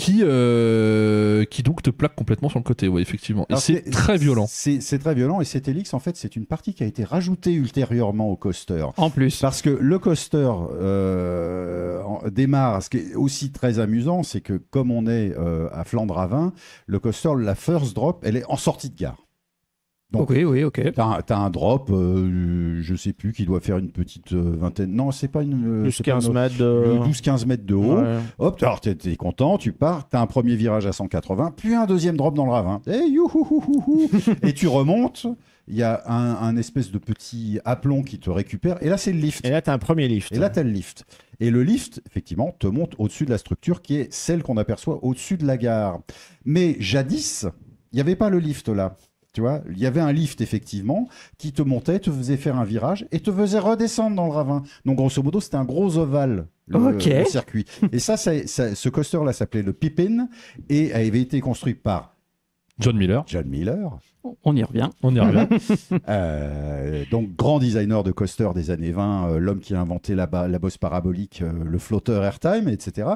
Qui donc te plaque complètement sur le côté, effectivement. Et c'est très violent. C'est très violent, et cette Helix, en fait, c'est une partie qui a été rajoutée ultérieurement au coaster. En plus. Parce que le coaster démarre, ce qui est aussi très amusant, c'est que comme on est à Flandre à 20, le coaster, la first drop, elle est en sortie de gare. Donc, ok. T'as un drop, je sais plus, qui doit faire une petite vingtaine. Non, c'est pas une. 12-15 mètres de... 12-15 mètres de haut. Ouais. Hop, alors t'es content, tu pars, t'as un premier virage à 180, puis un deuxième drop dans le ravin. Et tu remontes. Il y a un espèce de petit aplomb qui te récupère. Et là, c'est le lift. Et là, t'as un premier lift. Et là, t'as le lift. Et le lift, effectivement, te monte au-dessus de la structure qui est celle qu'on aperçoit au-dessus de la gare. Mais jadis, il n'y avait pas le lift là. Tu vois, il y avait un lift, effectivement, qui te montait, te faisait faire un virage et te faisait redescendre dans le ravin. Donc, grosso modo, c'était un gros ovale, le circuit. Et ce coaster-là s'appelait le Pippin et avait été construit par John Miller. On y revient. Donc, grand designer de coaster des années 20, l'homme qui a inventé la bosse parabolique, le flotteur Airtime, etc.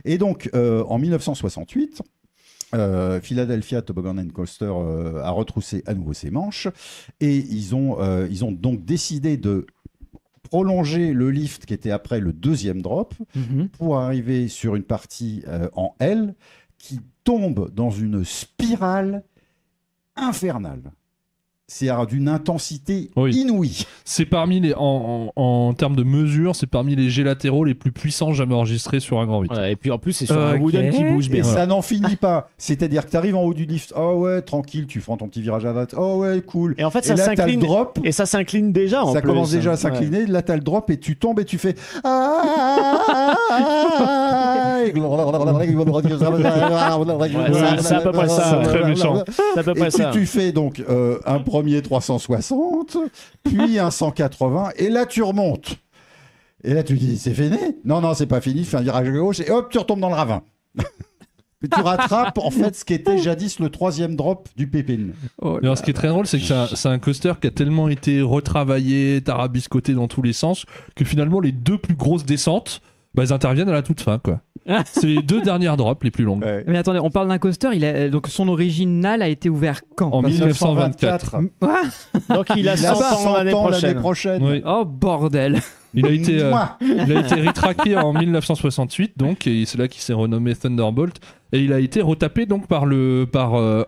Et donc, en 1968... Philadelphia Toboggan and Coaster a retroussé à nouveau ses manches et ils ont donc décidé de prolonger le lift qui était après le deuxième drop pour arriver sur une partie en L qui tombe dans une spirale infernale. C'est d'une intensité inouïe. C'est parmi les, en termes de mesure, c'est parmi les jets latéraux les plus puissants jamais enregistrés sur un grand 8. Ouais, et puis en plus, c'est sur un wooden qui bouge bien. Et ça n'en finit pas. C'est-à-dire que tu arrives en haut du lift, oh ouais, tranquille, tu prends ton petit virage à droite, oh ouais, cool. Et en fait, et là, t'as le drop. Et ça s'incline déjà en ça plus. Ça commence déjà à s'incliner. Ouais. Là, t'as le drop et tu tombes et tu fais. C'est à peu près ça. Très méchant. C'est à peu près ça. Tu fais donc un premier 360, puis un 180, et là tu remontes. Et là tu dis, c'est fini? Non, c'est pas fini, tu fais un virage à gauche, et hop, tu retombes dans le ravin. Mais tu rattrapes en fait ce qui était jadis le troisième drop du Pippin. Alors, ce qui est très drôle, c'est que c'est un coaster qui a tellement été retravaillé, tarabiscoté dans tous les sens, que finalement les deux plus grosses descentes, elles interviennent à la toute fin, quoi. C'est les deux dernières drops les plus longues. Ouais. Mais attendez, on parle d'un coaster, donc son original a été ouvert quand? En 1924. Donc il a 100 ans l'année prochaine. Oui. Oh bordel. Il a été retraqué en 1968, donc, et c'est là qu'il s'est renommé Thunderbolt. Et il a été retapé donc par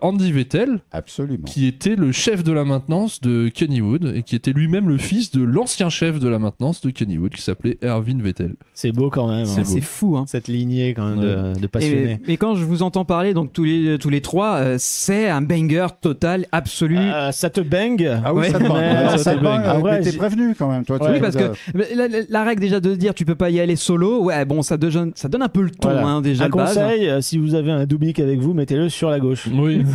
Andy Vettel, absolument, qui était le chef de la maintenance de Kennywood et qui était lui-même le fils de l'ancien chef de la maintenance de Kennywood, qui s'appelait Erwin Vettel. C'est beau quand même. C'est fou, hein. Cette lignée quand même de passionnés. Mais quand je vous entends parler, donc tous les trois, c'est un banger total, absolu. Ça te bang? Ah oui, ça te bang. Ça te bang. Mais t'es prévenu quand même, toi. Oui, parce que la règle déjà de dire tu peux pas y aller solo, ça donne un peu le ton, hein, déjà. Un conseil, si vous avez un Dubik avec vous, mettez-le sur la gauche. Oui.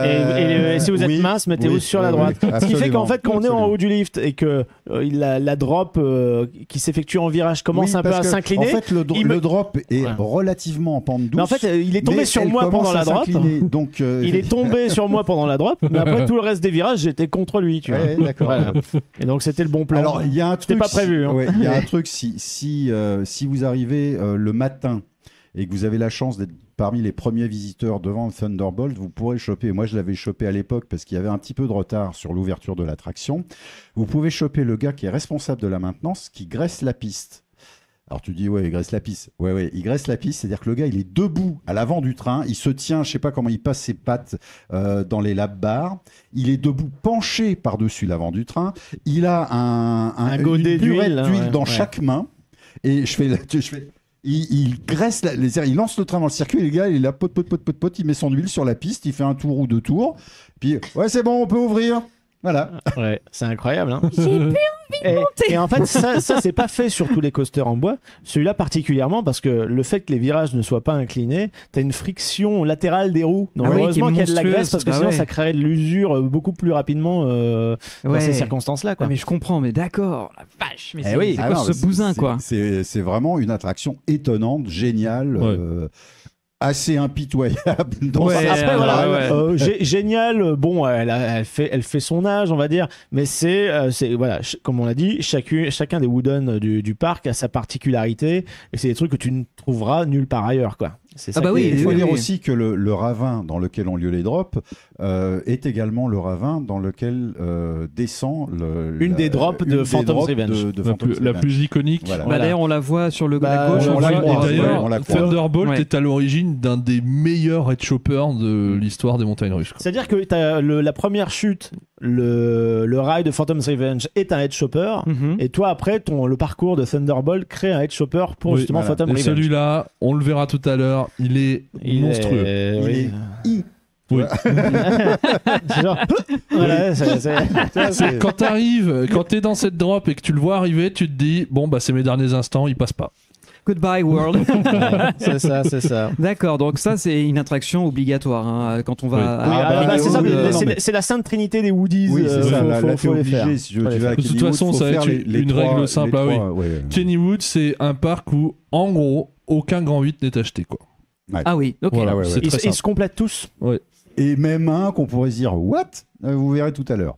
Et si vous êtes mince, mettez-le sur la droite. Ce qui fait qu'en fait, quand on est en haut du lift et que la drop qui s'effectue en virage commence un peu à s'incliner. En fait, le drop est relativement en pente douce. Mais en fait, il est tombé sur moi pendant la drop. Donc, il est tombé sur moi pendant la drop, mais après tout le reste des virages, j'étais contre lui. Tu vois. Ouais, d'accord. Voilà. Et donc c'était le bon plan. Alors, il y a un truc. C'était pas prévu. Il y a un truc, si vous arrivez le matin et que vous avez la chance d'être parmi les premiers visiteurs devant le Thunderbolt, vous pourrez choper, moi je l'avais chopé à l'époque parce qu'il y avait un petit peu de retard sur l'ouverture de l'attraction, vous pouvez choper le gars qui est responsable de la maintenance, qui graisse la piste. Alors tu dis, il graisse la piste. Ouais, il graisse la piste, c'est-à-dire que le gars, il est debout à l'avant du train, il se tient, je sais pas comment il passe ses pattes dans les lap bars, il est debout penché par-dessus l'avant du train, il a un godet d'huile dans chaque main, et je fais il graisse, il lance le train dans le circuit, et le gars, il est là, pot, il met son huile sur la piste, il fait un tour ou deux tours, puis ouais, c'est bon, on peut ouvrir. Voilà. Ouais, c'est incroyable. Hein. J'ai plus envie de monter. Et en fait, ça c'est pas fait sur tous les coasters en bois. Celui-là particulièrement parce que le fait que les virages ne soient pas inclinés, t'as une friction latérale des roues. Donc heureusement qu'il y a de la graisse parce que sinon ça créerait de l'usure beaucoup plus rapidement dans ces circonstances-là. Quoi. Mais je comprends, mais d'accord, la vache. Mais c'est quoi ce bousin, quoi. C'est vraiment une attraction étonnante, géniale. Assez impitoyable. Génial. Bon, elle fait son âge, on va dire, mais c'est voilà, comme on l'a dit, chacun des wooden du parc a sa particularité, et c'est des trucs que tu ne trouveras nulle part ailleurs, quoi. C'est ça. Il faut dire aussi que le ravin dans lequel ont lieu les drops est également le ravin dans lequel descend une des drops de Phantom's Revenge. La plus iconique. Voilà. D'ailleurs, on la voit sur le à gauche. D'ailleurs, Thunderbolt est à l'origine d'un des meilleurs head choppers de l'histoire des montagnes russes. C'est-à-dire que t'as la première chute, le rail de Phantom's Revenge est un Edge Chopper, et toi après le parcours de Thunderbolt crée un Edge Chopper pour justement Phantom Revenge. Celui-là, on le verra tout à l'heure, il est monstrueux. Oui. Genre, voilà, c'est... Quand t'arrives, quand t'es dans cette drop et que tu le vois arriver, tu te dis bon bah c'est mes derniers instants, il passe pas. Goodbye world. C'est ça. D'accord, donc ça c'est une attraction obligatoire hein, quand on va. C'est la sainte trinité des Woodies. Oui, c'est ça. Faut les faire. De toute façon, ça va être une règle simple. Kennywood, c'est un parc où en gros aucun grand 8 n'est acheté quoi. Ouais. Ah oui, ok. Voilà, Ils se complètent tous. Ouais. Et même un qu'on pourrait se dire what, vous verrez tout à l'heure.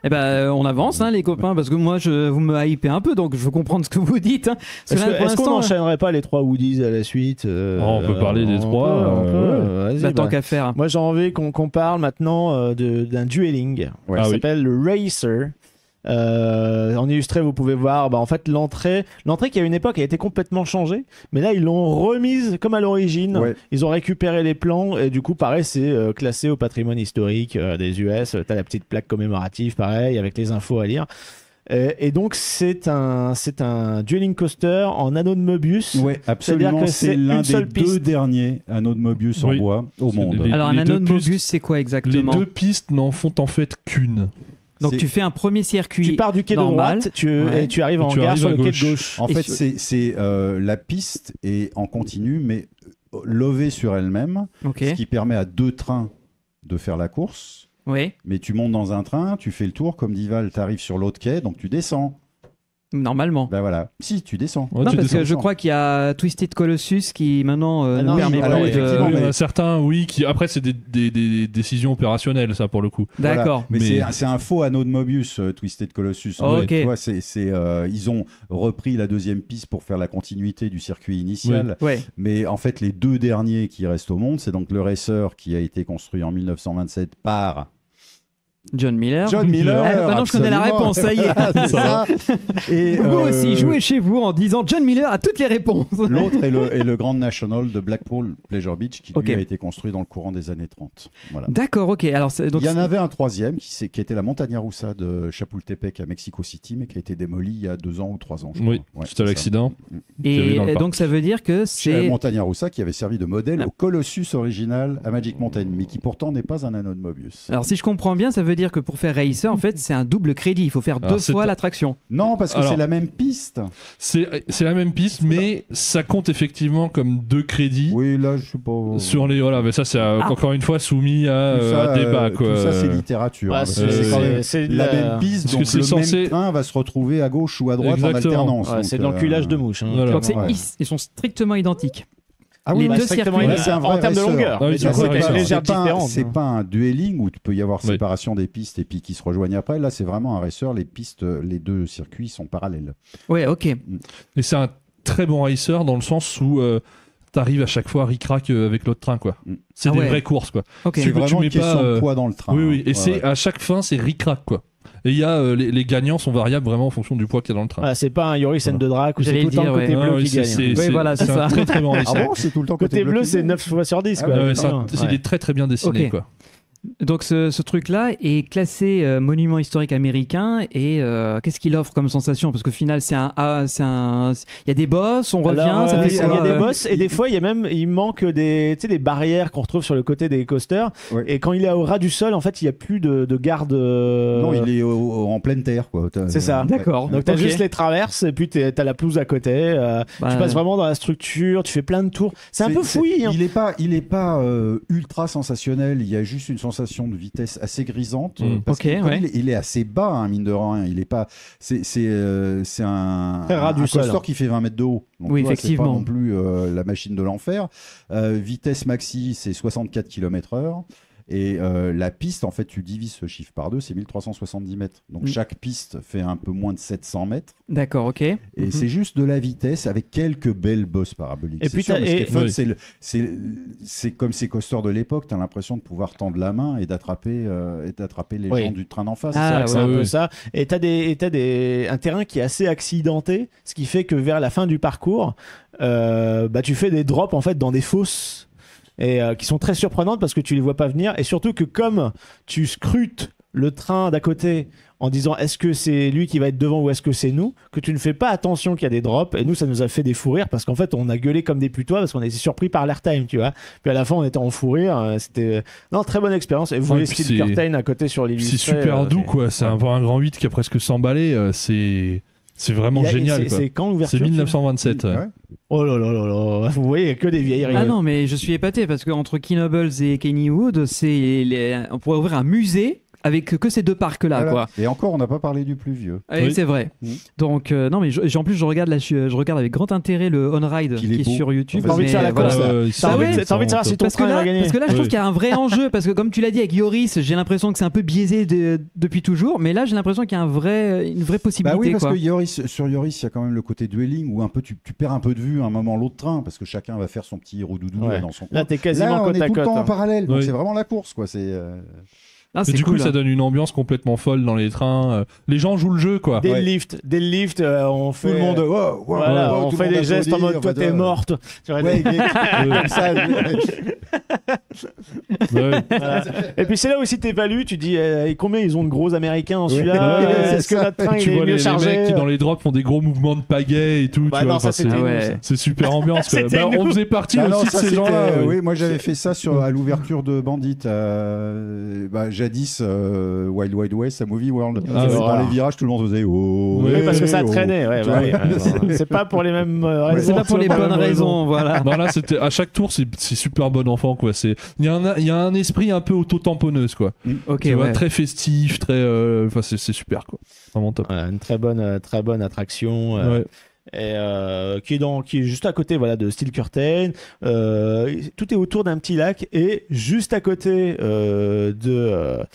Eh ben, on avance, hein, les copains, parce que moi, vous me hypez un peu, donc je veux comprendre ce que vous dites. Hein. Est-ce qu'on n'enchaînerait pas les 3 Woodies à la suite on peut parler des 3. Tant qu'à faire. Moi, j'ai envie qu'on parle maintenant d'un dueling. Ça s'appelle le Racer. En illustré, vous pouvez voir en fait l'entrée qui à une époque a été complètement changée, mais là ils l'ont remise comme à l'origine. Ils ont récupéré les plans et du coup pareil c'est classé au patrimoine historique des US. T'as la petite plaque commémorative pareil avec les infos à lire. Et donc c'est un dueling coaster en anneau de Möbius. Oui, absolument. C'est l'un des 2 derniers anneaux de Möbius en bois au monde. Alors un anneau de Möbius, c'est quoi exactement? Les 2 pistes n'en font en fait qu'une. Donc tu fais un premier circuit. Tu pars du quai normal, de droite, et tu arrives en gare sur le quai de gauche. En fait, c'est la piste est en continu, mais levée sur elle-même, ce qui permet à 2 trains de faire la course. Oui. Mais tu montes dans un train, tu fais le tour, comme dit Val, tu arrives sur l'autre quai, donc tu descends. Normalement. Ben voilà. Si, tu descends. Non, parce que je crois qu'il y a Twisted Colossus qui maintenant nous permet de... Certains, oui, qui après c'est des décisions opérationnelles, ça pour le coup. D'accord. Voilà. Mais c'est un faux anneau de Möbius, Twisted Colossus. Tu vois, ils ont repris la 2e piste pour faire la continuité du circuit initial. Mais en fait, les 2 derniers qui restent au monde, c'est donc le Racer qui a été construit en 1927 par... John Miller. Maintenant, je connais la réponse, ça y est. C'est ça. Et vous aussi, jouez chez vous en disant John Miller a toutes les réponses. L'autre est le Grand National de Blackpool Pleasure Beach qui lui a été construit dans le courant des années 30. Voilà. D'accord, ok. Alors, il y en avait un 3e qui était la Montaña Russa de Chapultepec à Mexico City, mais qui a été démoli il y a 2 ans ou 3 ans. C'était l'accident. Et donc, ça veut dire que c'est. La Montaña Russa qui avait servi de modèle au Colossus original à Magic Mountain, mais qui pourtant n'est pas un anneau de Möbius. Alors, si je comprends bien, ça veut dire que pour faire Racer, en fait, c'est un double crédit. Il faut faire 2 fois l'attraction. Non, parce que c'est la même piste. C'est la même piste, mais ça compte effectivement comme 2 crédits. Oui, là, je sais pas. Sur les mais ça, c'est encore une fois soumis à débat. Quoi. Tout ça, c'est littérature. C'est la même piste, donc le même train va se retrouver à gauche ou à droite en alternance. C'est de l'enculage de mouche. Donc ils sont strictement identiques. Ah oui, les 2 circuits en termes de longueur. C'est pas un dueling où tu peux y avoir séparation des pistes et puis qui se rejoignent après. Là, c'est vraiment un racer. Les pistes, les 2 circuits sont parallèles. Ouais, ok. Et c'est un très bon racer dans le sens où t'arrives à chaque fois ric-rac avec l'autre train, quoi. C'est des vraies courses, quoi. C'est vraiment une question de poids dans le train. Oui. Et c'est à chaque fin, c'est ric-rac, quoi. Et il y a les gagnants sont variables vraiment en fonction du poids qu'il y a dans le train. C'est pas un Yorisen de Drac où c'est tout le temps côté bleu qui gagne. C'est un très très bon racer. Ah bon, c'est tout le temps côté bleu, c'est 9 fois sur 10. Il est très très bien dessiné, quoi. Donc ce truc-là est classé monument historique américain et qu'est-ce qu'il offre comme sensation? Parce qu'au final, il y a des bosses, on revient, ça fait il y a des bosses et des fois il manque des barrières qu'on retrouve sur le côté des coasters. Et quand il est au ras du sol, en fait, il n'y a plus de garde. Non, il est en pleine terre, quoi. C'est ça. D'accord. Donc t'as juste les traverses et puis t'as la pelouse à côté. Tu passes vraiment dans la structure, tu fais plein de tours. C'est un peu fouillis. Il est pas ultra sensationnel. Il y a juste une sensation de vitesse assez grisante. Parce il est assez bas, mine de rien. Il est pas. C'est un coaster qui fait 20 mètres de haut. Donc, effectivement. C'est pas non plus la machine de l'enfer. Vitesse maxi, c'est 64 km/h. Et la piste, en fait, tu divises ce chiffre par 2, c'est 1370 mètres. Donc chaque piste fait un peu moins de 700 mètres. D'accord, ok. Et c'est juste de la vitesse avec quelques belles bosses paraboliques. Et puis c'est comme ces coasters de l'époque, tu as l'impression de pouvoir tendre la main et d'attraper les gens du train d'en face. C'est un peu ça. Et tu as un terrain qui est assez accidenté, ce qui fait que vers la fin du parcours, tu fais des drops en fait dans des fosses. Et qui sont très surprenantes parce que tu les vois pas venir et surtout que comme tu scrutes le train d'à côté en disant est-ce que c'est lui qui va être devant ou est-ce que c'est nous, que tu ne fais pas attention qu'il y a des drops. Et nous, ça nous a fait des fous rires parce qu'en fait, on a gueulé comme des putois parce qu'on a été surpris par l'airtime, tu vois. Puis à la fin, on était en fou rire. C'était non, très bonne expérience. Et vous voyez Steel Curtain à côté sur l'illustré. C'est super doux, quoi. C'est un grand 8 qui a presque 100 balais. C'est vraiment génial. C'est quand l'ouverture? C'est 1927. Ouais. Oh là là là là, vous voyez, il n'y a que des vieilleries. Ah non, mais je suis épaté parce qu'entre Kinobles et Kennywood, on pourrait ouvrir un musée avec que ces deux parcs-là, Voilà. quoi. Et encore, on n'a pas parlé du plus vieux. Oui, Oui. c'est vrai. Donc, non, mais en plus, je regarde avec grand intérêt le On-Ride Qu'il est qui est beau. sur YouTube. T'as envie de faire la voilà. course, là. T'as envie de savoir si ton Parce que train va gagner. là, je trouve Oui. qu'il y a un vrai enjeu. Parce que, comme tu l'as dit avec Yoris, j'ai l'impression que c'est un peu biaisé depuis toujours. Mais là, j'ai l'impression qu'il y a une vraie possibilité. Bah oui, parce quoi. que sur Yoris, il y a quand même le côté dueling où un peu tu perds un peu de vue à un moment l'autre train parce que chacun va faire son petit roudoudou Ouais. dans son coin. Là, t'es quasiment Là, on côte est à tout le côte. temps en parallèle, donc Oui. c'est vraiment la course, quoi. C'est Ah, Et c'est du cool, coup, ça hein. donne une ambiance complètement folle dans les trains. Les gens jouent le jeu, quoi. Dès Ouais. le lift, on fait. tout le monde. Voilà, on tout fait le monde des gestes en applaudit, mode toi t'es fait, morte. Tu vois, Ouais, comme ça. Ouais. voilà. Et puis c'est là aussi t'évalues, tu dis et combien ils ont de gros américains dans celui-là. Ouais, Est-ce que c'est ça. notre train Tu il est vois mieux les chargé? mecs qui dans les drops font des gros mouvements de pagaie et tout. Bah tu non, vois, ça enfin, c'était Ah nous, ouais. ça. c'est super ambiance. quoi. C'était Bah, nous. on faisait partie Ah non, aussi de ça, ces c'était, gens-là. oui, moi j'avais fait ça à l'ouverture de Bandit, jadis Wild Wild West à Movie World. Ah, Dans voilà. les virages, tout le monde faisait oh. Oui, Oui, parce que ça oh. traînait. Ouais, Tu bah vois. oui, ouais, c'est pas pour les mêmes raisons. C'est pas pour les bonnes raisons, voilà. Non, là, c'était à chaque tour, c'est super bon enfant, quoi. Il y a un esprit un peu auto-tamponneuse, quoi. Ok, Tu vois, ouais. très festif, très. Enfin, c'est super, quoi. Vraiment top. Voilà, une très bonne attraction. Ouais. Et, qui est juste à côté de Steel Curtain. Tout est autour d'un petit lac et juste à côté de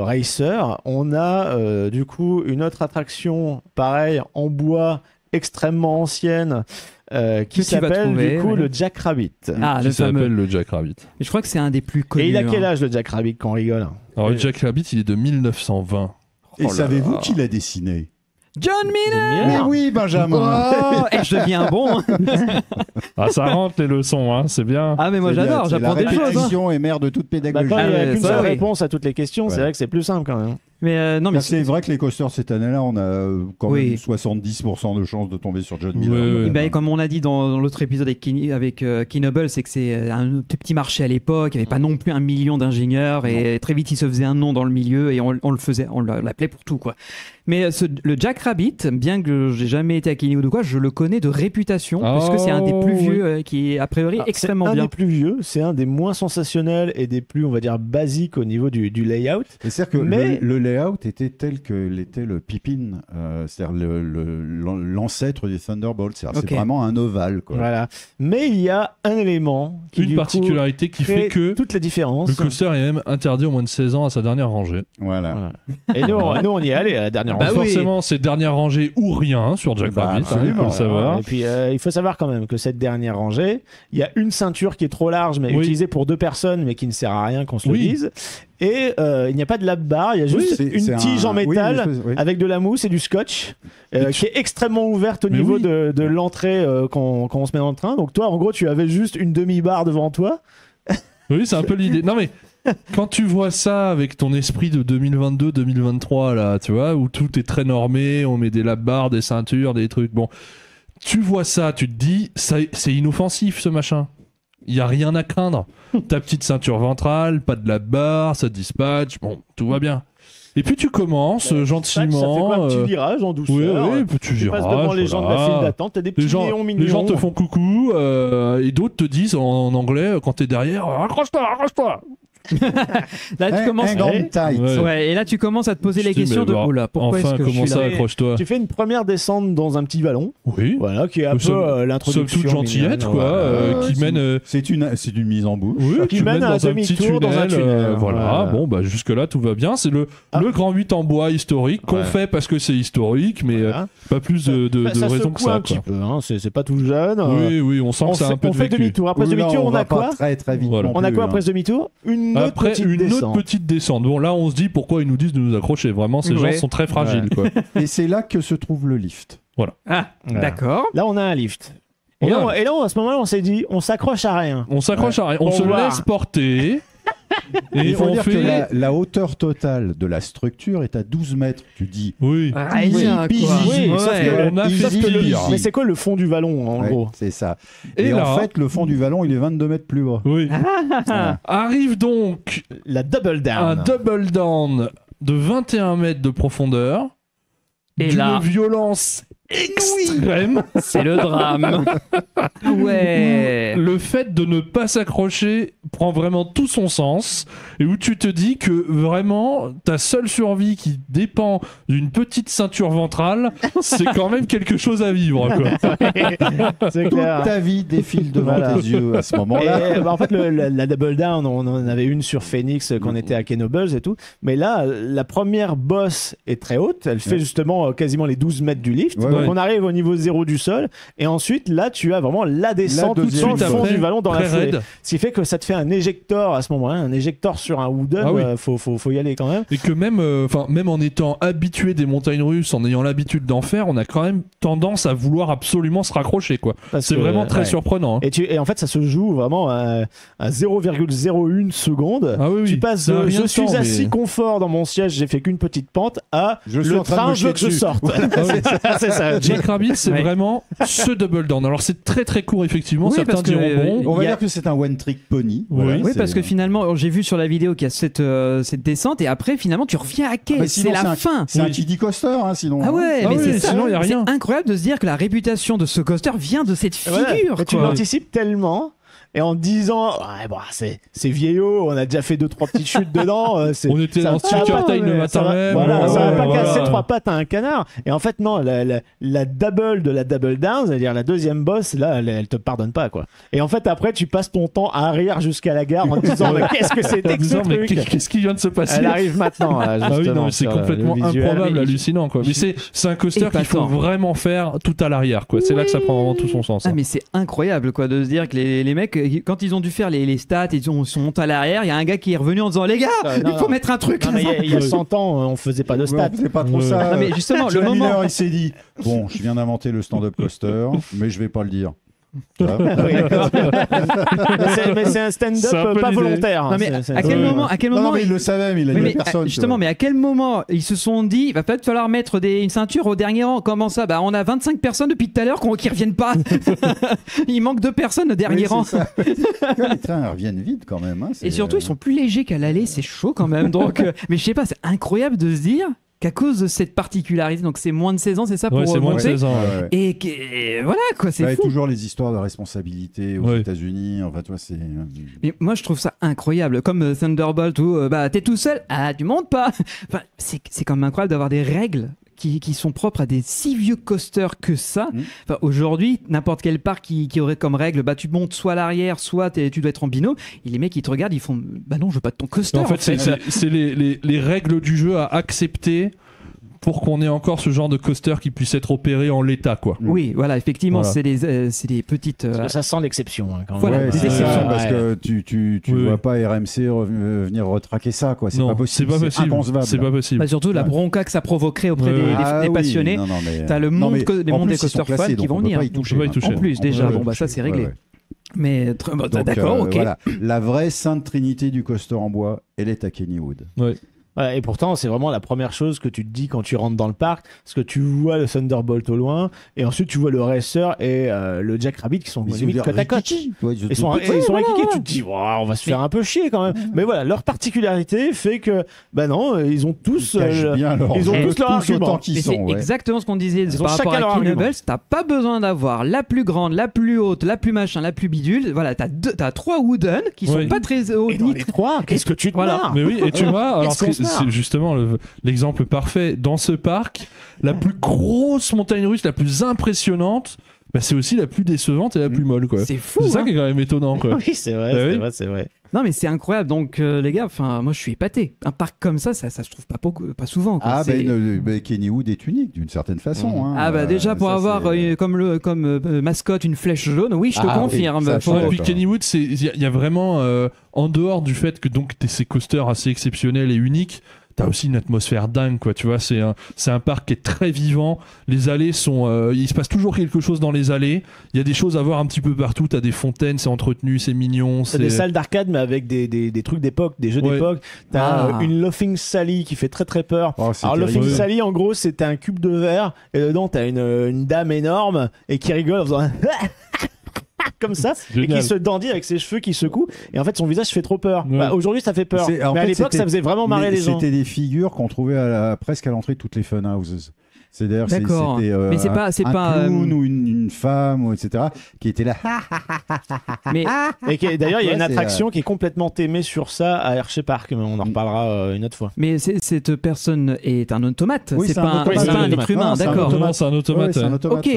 Racer, on a du coup une autre attraction pareil en bois extrêmement ancienne qui Que tu vas s'appelle trouver, du coup ouais. le Jack Rabbit. Ah, Qui le s'appelle fameux. le Jack Rabbit. Je crois que c'est un des plus connus. Et il a quel hein. âge le Jack Rabbit quand on rigole? Alors, le Jack Rabbit, il est de 1920. Et savez-vous qui l'a dessiné? John Miller. Mais oui, Benjamin. Oh, et je deviens bon. Ah, ça rentre les leçons, hein, c'est bien. Ah, mais moi C'est bien, j'adore, c'est j'apprends la des choses. hein. répétition est mère de toute Bah, pédagogie. quand il n'y a ouais, qu'une ça, seule oui. réponse à toutes les questions, c'est Ouais. vrai que c'est plus simple quand même. Mais non, mais C'est vrai que les coasters cette année-là, on a quand Oui. même 70% de chances de tomber sur John Ouais, Miller. ouais. Ben, comme on a dit dans l'autre épisode avec Kinoble, c'est que c'est un petit marché à l'époque, il n'y avait pas non plus 1 million d'ingénieurs et très vite il se faisait un nom dans le milieu et on l'appelait pour tout, quoi. Mais le Jack Rabbit, bien que j'ai jamais été à Kennywood ou quoi, je le connais de réputation parce que c'est un des plus Oh, vieux qui est a priori extrêmement c'est un bien. des plus vieux, c'est un des moins sensationnels et des plus, on va dire, basiques au niveau du layout. Et c'est-à-dire que Mais- le layout était tel que l'était le Pippin, c'est-à-dire l'ancêtre du Thunderbolt. C'est-à-dire Ok. c'est vraiment un ovale, quoi. Voilà. Mais il y a un élément qui Une du particularité coup, qui crée fait que toute la différence. le coaster est même interdit aux moins de 16 ans à sa dernière rangée. Voilà. Voilà. Et nous, on y est allé à la dernière Bah fois. oui. Forcément, c'est dernière rangée ou rien sur Jack Bah, Rabbit, il faut absolument. le savoir. Et puis, il faut savoir quand même que cette dernière rangée, il y a une ceinture qui est trop large, mais Oui. utilisée pour 2 personnes, mais qui ne sert à rien qu'on se le Oui. dise. Et il n'y a pas de lap bar, il y a juste C'est une tige en oui, métal une espèce- oui. avec de la mousse et du scotch qui est extrêmement ouverte au Mais niveau oui. de l'entrée quand on se met dans le train. Donc toi, en gros, tu avais juste une demi-barre devant toi. Oui, c'est un peu l'idée. Non mais quand tu vois ça avec ton esprit de 2022-2023 là, tu vois, où tout est très normé, on met des lap bars, des ceintures, des trucs. Bon, tu vois ça, tu te dis, c'est inoffensif ce machin. Il y a rien à craindre. Ta petite ceinture ventrale, pas de lap bar, ça dispatche, bon, tout va bien. Et puis tu commences gentiment. Ça fait quoi, un petit euh, virage en douceur. oui, puis tu Tu passes virages, devant les gens de la voilà. file d'attente, t'as des petits Les gens, néons mignons. les gens te font coucou et d'autres te disent en anglais quand t'es derrière, accroche-toi, accroche-toi. Là, tu commences. Hang on tight. Ouais. Ouais, et là, tu commences à te poser Je les dis, questions mais de bah, oh là, pourquoi enfin, est-ce que je comment suis ça, là accroche-toi. Tu fais une première descente dans un petit ballon, Oui. voilà, qui est un Mais peu somme l'introduction. toute gentillette, mignonne, quoi, voilà. qui mène. C'est une mise en bouche. Oui, qui tu mène mènes à un dans un petit demi-tour dans un tunnel. voilà. Voilà. Bon, bah jusque-là, tout va bien. C'est le grand 8 en bois historique qu'on Ouais. fait parce que c'est historique, mais Voilà. pas plus de Ça raison que secoue ça. un petit quoi. peu, hein, c'est pas tout jeune. Oui, oui, on sent que ça a un peu on de fait vécu. demi-tour. Après ce Oula, demi-tour, on va a pas quoi très très vite. Voilà. non On a plus, quoi hein. après ce demi-tour? Une autre Après, petite une descente. autre petite descente. Bon, là, on se dit pourquoi ils nous disent de nous accrocher. Vraiment, ces Ouais. gens sont très fragiles, quoi. Et c'est là que se trouve le lift. Ah, Voilà. d'accord. Là, on a un lift. Et On là, a un à ce moment-là, on s'est dit, on s'accroche à rien. On s'accroche à rien. On Pour se voir. laisse porter. Et Il faut on dire fait... que la hauteur totale de la structure est à 12 mètres. Tu dis. Oui. Rien, Easy, quoi. easy. Oui, sauf que on a Easy, fait easy. pire. Mais c'est quoi le fond du vallon, en Ouais, gros? c'est ça. Et Et là- en fait, le fond du vallon, il est 22 mètres plus bas. Oui. Voilà. Arrive donc La double down. un double down de 21 mètres de profondeur. Et d'une là- violence extrême. C'est le drame. Ouais. Le fait de ne pas s'accrocher prend vraiment tout son sens et où tu te dis que vraiment ta seule survie qui dépend d'une petite ceinture ventrale, c'est quand même quelque chose à vivre, quoi. C'est Toute clair. ta vie défile devant Voilà. tes yeux à ce moment-là. Et, bah, en fait, la double down, on en avait une sur Phoenix quand on était à Kenobles et tout. Mais là, la première boss est très haute. Elle fait justement quasiment les 12 mètres du lift. Ouais, Donc ouais. on arrive au niveau 0 du sol. Et ensuite, là, tu as vraiment la descente tout deuxième dans le fond après, du vallon dans la très foulée. raide. Ce qui fait que ça te fait un éjector à ce moment-là. Un éjector sur un wooden. Ah oui. Faut y aller quand même. Et que même, même en étant habitué des montagnes russes, en ayant l'habitude d'en faire, on a quand même tendance à vouloir absolument se raccrocher, quoi. Parce C'est que, vraiment très ouais. surprenant. Hein. Et en fait, ça se joue vraiment à 0,01 seconde. Ah oui, oui. Tu passes Ça a de rien je de suis temps, assis mais- confort dans mon siège, j'ai fait qu'une petite pente, à Je suis le en train de train, me je veux chier que je dessus. sorte. C'est ça. Jack Rabbit, c'est Ouais. vraiment ce double down. Alors c'est très très court effectivement, Oui, certains parce que, diront bon. On va Il y a- dire que c'est un one-trick pony. Oui. Oui, c'est- parce que finalement, j'ai vu sur la vidéo qu'il y a cette descente et après, finalement, tu reviens à quai. Ah, mais C'est sinon, la un- fin. C'est un kiddie coaster, hein, sinon. Ah ouais, Ah mais oui, c'est ça. sinon, il y a rien. C'est incroyable de se dire que la réputation de ce coaster vient de cette Ouais. figure. Mais tu quoi. l'anticipes tellement. Et en te disant, ouais, bon, c'est vieillot, on a déjà fait 2-3 petites chutes dedans. On était ça dans va Sticker pas, Time le mais matin ça va- même. Voilà, ça va Ouais, pas voilà. casser 3 pattes à un canard. Et en fait, non, la double de la double down, c'est-à-dire la deuxième boss, là, elle te pardonne pas, quoi. Et en fait, après, tu passes ton temps à arrière jusqu'à la gare en te disant, mais qu'est-ce que En c'était que ce disant, mais truc? qu'est-ce qui vient de se passer? Elle arrive maintenant, là, Ah oui, justement. non, mais c'est sur, complètement le visuel. improbable, Mais- hallucinant, quoi. Mais c'est un coaster qu'il faut Épatant. vraiment faire tout à l'arrière, quoi. C'est là que ça prend vraiment tout son sens. Ah hein. mais c'est incroyable quoi de se dire que les mecs quand ils ont dû faire les stats ils sont montés à l'arrière il y a un gars qui est revenu en disant les gars Non, il faut non. mettre un truc Non, mais il y a 100 ans, on faisait pas de Ouais, stats. c'est pas trop Ouais. ça. Non, mais justement le John moment Miller, il s'est dit bon, je viens d'inventer le stand-up coaster, mais je vais pas le dire. Tu vois Oui, d'accord. Mais c'est un C'est un stand-up peu pas l'idée. volontaire. non mais C'est- à quel Ouais. moment Non, non, mais il le savait, mais il a Oui, dit mais, à personne. justement, mais à quel moment ils se sont dit, il va peut-être falloir mettre une ceinture au dernier rang. Comment ça? Bah, on a 25 personnes depuis tout à l'heure qui reviennent pas. Il manque 2 personnes au dernier rang. Les trains reviennent vite quand même. Hein, Et surtout, ils sont plus légers qu'à l'aller, c'est chaud quand même. Donc, mais je sais pas, c'est incroyable de se dire qu'à cause de cette particularité, donc c'est moins de 16 ans, c'est ça pour Ouais, c'est moins de remonter 16 ans. Ouais, ouais. ouais. et voilà quoi, c'est Ça a fou. toujours les histoires de responsabilité aux Ouais. États-Unis. Enfin, toi, c'est. Mais moi, je trouve ça incroyable. Comme Thunderbolt où bah, t'es tout seul, ah, tu montes pas. Enfin, c'est quand même incroyable d'avoir des règles qui sont propres à des si vieux coasters que ça. Mm. Enfin, aujourd'hui, n'importe quel parc qui aurait comme règle, bah, tu montes soit à l'arrière, soit tu dois être en binôme. Et les mecs, ils te regardent, ils font, bah non, je veux pas de ton coaster. En fait, c'est les règles du jeu à accepter pour qu'on ait encore ce genre de coaster qui puisse être opéré en l'état, quoi. Oui, voilà, effectivement, Voilà. c'est des petites. Parce que ça sent l'exception. hein, quand Voilà, même. Ouais, des c'est exceptions. ça, parce Ouais. que tu Oui, vois oui. pas RMC venir retraquer ça, quoi. C'est Non, pas possible. c'est pas possible. inconcevable. C'est pas possible. Bah, surtout la Ouais. bronca que ça provoquerait auprès Ouais. des Ah oui, passionnés. non, non, mais- T'as le non, monde mais des en mondes plus, des ils sont coasters classés, fun qui donc vont on peut venir. pas y toucher, On peut pas y hein. toucher. En plus, On peut déjà, pas y bon, bah ça toucher. c'est réglé. Ouais, ouais. Mais d'accord, ok. Voilà. La vraie sainte trinité du coaster en bois, elle est à Kennywood. Ouais, et pourtant, c'est vraiment la première chose que tu te dis quand tu rentres dans le parc, parce que tu vois le Thunderbolt au loin, et ensuite tu vois le Racer et le Jack Rabbit qui sont Mais limite côte à côte. Ils sont équiqués, tu te dis, wow, on va se faire un peu chier quand même. Mais voilà, leur particularité fait que, bah non, ils ont tous, Ils cachent bien leur ils ont jeu, tous leur argument. autant qu'ils Mais sont. c'est ouais. exactement ce qu'on disait Ils ont par rapport chacun leur à argument. Kenobles. T'as pas besoin d'avoir la plus grande, la plus haute, la plus machin, la plus bidule. Voilà, t'as 3 wooden qui sont Oui. pas très hauts Et dans ni les trois, qu'est-ce que tu te Voilà. marres Mais oui, et tu vois, alors Qu'est-ce qu'on se marre c'est justement l'exemple parfait. Dans ce parc, la plus grosse montagne russe, la plus impressionnante, bah, c'est aussi la plus décevante et la plus molle, quoi. C'est fou. C'est ça hein. qui est quand même étonnant, quoi. Oui, c'est vrai, Bah c'est oui. vrai, c'est vrai. Non mais c'est incroyable. Donc les gars, enfin moi je suis épaté. Un parc comme ça se trouve pas souvent. Quoi. Ah, C'est- ben Kennywood est unique d'une certaine façon. hein. Ah bah déjà pour Ça, avoir c'est- comme mascotte une flèche jaune, oui je te Ah, confirme. oui, ça, Faut- Ouais, et Ouais, puis quoi. Kennywood, il y a vraiment, en dehors du fait que donc t'es ces coasters assez exceptionnels et uniques, t'as aussi une atmosphère dingue, quoi. Tu vois, c'est un parc qui est très vivant. Les allées sont, il se passe toujours quelque chose dans les allées. Il y a des choses à voir un petit peu partout. T'as des fontaines, c'est entretenu, c'est mignon. T'as des salles d'arcade, mais avec des trucs d'époque, des jeux d'époque. T'as une Laughing Sally qui fait très très peur. Alors Laughing Sally, en gros, c'est un cube de verre et dedans t'as une dame énorme et qui rigole en faisant comme ça, et qui se dandine avec ses cheveux qui secouent, et en fait son visage fait trop peur. Aujourd'hui ça fait peur, mais à l'époque ça faisait vraiment marrer les gens. C'était des figures qu'on trouvait presque à l'entrée de toutes les funhouses. C'est-à-dire c'était c'est pas un clown ou une femme, etc., qui était là. Mais d'ailleurs, il y a une attraction qui est complètement aimée sur ça à Hershey Park, mais on en reparlera une autre fois. Mais cette personne est un automate, oui, c'est pas un être humain, d'accord. Non, c'est un automate. Ok.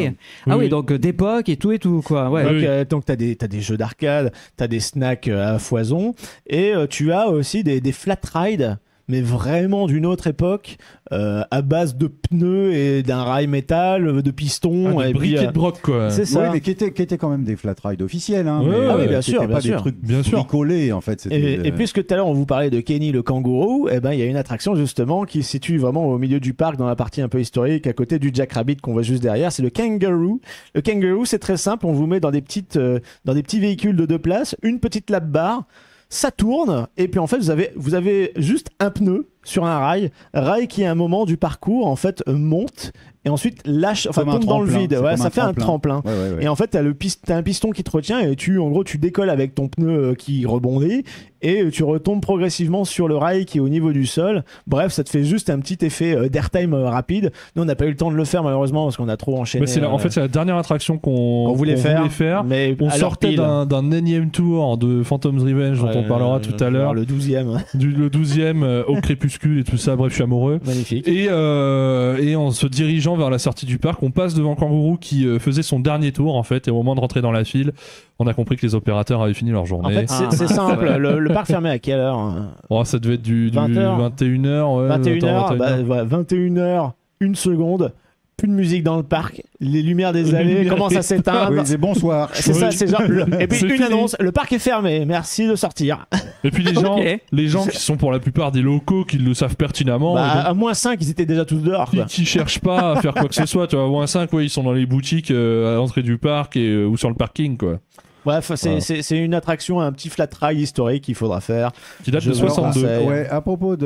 Ah oui, donc d'époque et tout, quoi. Ouais. Donc t'as des jeux d'arcade, t'as des snacks à foison, et tu as aussi des flat rides, mais vraiment d'une autre époque, à base de pneus et d'un rail métal, de pistons. Des briquets de broc, quoi. C'est ça. Oui, mais qui étaient quand même des flat rides officiels. Hein, oui, bien sûr. Pas des trucs bricolés, en fait. Et puisque tout à l'heure on vous parlait de Kenny le kangourou, il y a une attraction justement qui se situe vraiment au milieu du parc, dans la partie un peu historique, à côté du Jack Rabbit qu'on voit juste derrière. C'est le Kangaroo. Le Kangaroo, c'est très simple. On vous met dans des petits véhicules de 2 places, une petite lap bar. Ça tourne, et puis en fait vous avez juste un pneu sur un rail qui à un moment du parcours en fait monte et ensuite tombe dans le vide. Ça fait un tremplin. Ouais. Et en fait t'as un piston qui te retient et tu décolles avec ton pneu qui rebondit et tu retombes progressivement sur le rail qui est au niveau du sol. Bref, ça te fait juste un petit effet d'airtime rapide. Nous on n'a pas eu le temps de le faire malheureusement parce qu'on a trop enchaîné. En fait c'est la dernière attraction qu'on voulait faire. Mais on sortait d'un énième tour de Phantom's Revenge dont on parlera tout à l'heure. Le 12e. Le 12e au crépuscule et tout ça. Bref, je suis amoureux. Magnifique. Et en se dirigeant vers la sortie du parc, on passe devant Kangourou qui faisait son dernier tour en fait, et au moment de rentrer dans la file, on a compris que les opérateurs avaient fini leur journée. En fait, c'est simple. Le parc fermait à quelle heure? Ça devait être du 21h. 21h, 1 seconde. Plus de musique dans le parc, les lumières des allées commencent à s'éteindre. Oui, c'est bonsoir. C'est ça, c'est genre. Et puis une annonce, le parc est fermé, merci de sortir. Et puis les gens qui sont pour la plupart des locaux qui le savent pertinemment. À -5, ils étaient déjà tous dehors. Qui cherchent pas à faire quoi que ce soit. Tu vois, à -5, ils sont dans les boutiques à l'entrée du parc ou sur le parking, quoi. Bref, c'est une attraction, un petit flat ride historique qu'il faudra faire. Qui date de 62. À propos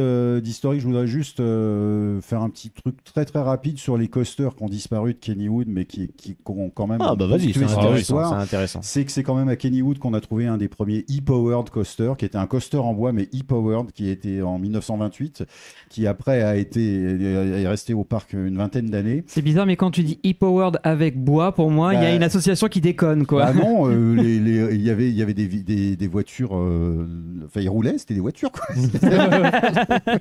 d'historique, je voudrais juste faire un petit truc très très rapide sur les coasters qui ont disparu de Kennywood, mais qui ont quand même. Vas-y, c'est intéressant. C'est que c'est quand même à Kennywood qu'on a trouvé un des premiers e-powered coasters, qui était un coaster en bois, mais e-powered, qui était en 1928, qui après est resté au parc une vingtaine d'années. C'est bizarre, mais quand tu dis e-powered avec bois, pour moi, il y a une association qui déconne, quoi. Ah non, il y avait des voitures, ils roulaient, c'était des voitures, quoi.